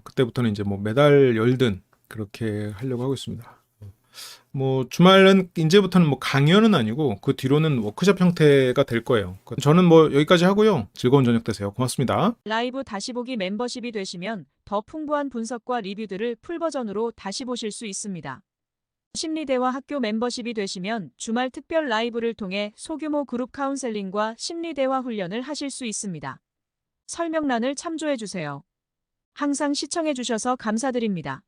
그때부터는 이제 뭐 매달 열든 그렇게 하려고 하고 있습니다. 뭐 주말은 이제부터는 뭐 강연은 아니고 그 뒤로는 워크숍 형태가 될 거예요. 저는 뭐 여기까지 하고요. 즐거운 저녁 되세요. 고맙습니다. 라이브 다시 보기 멤버십이 되시면 더 풍부한 분석과 리뷰들을 풀버전으로 다시 보실 수 있습니다. 심리대화 학교 멤버십이 되시면 주말 특별 라이브를 통해 소규모 그룹 카운셀링과 심리대화 훈련을 하실 수 있습니다. 설명란을 참조해주세요. 항상 시청해주셔서 감사드립니다.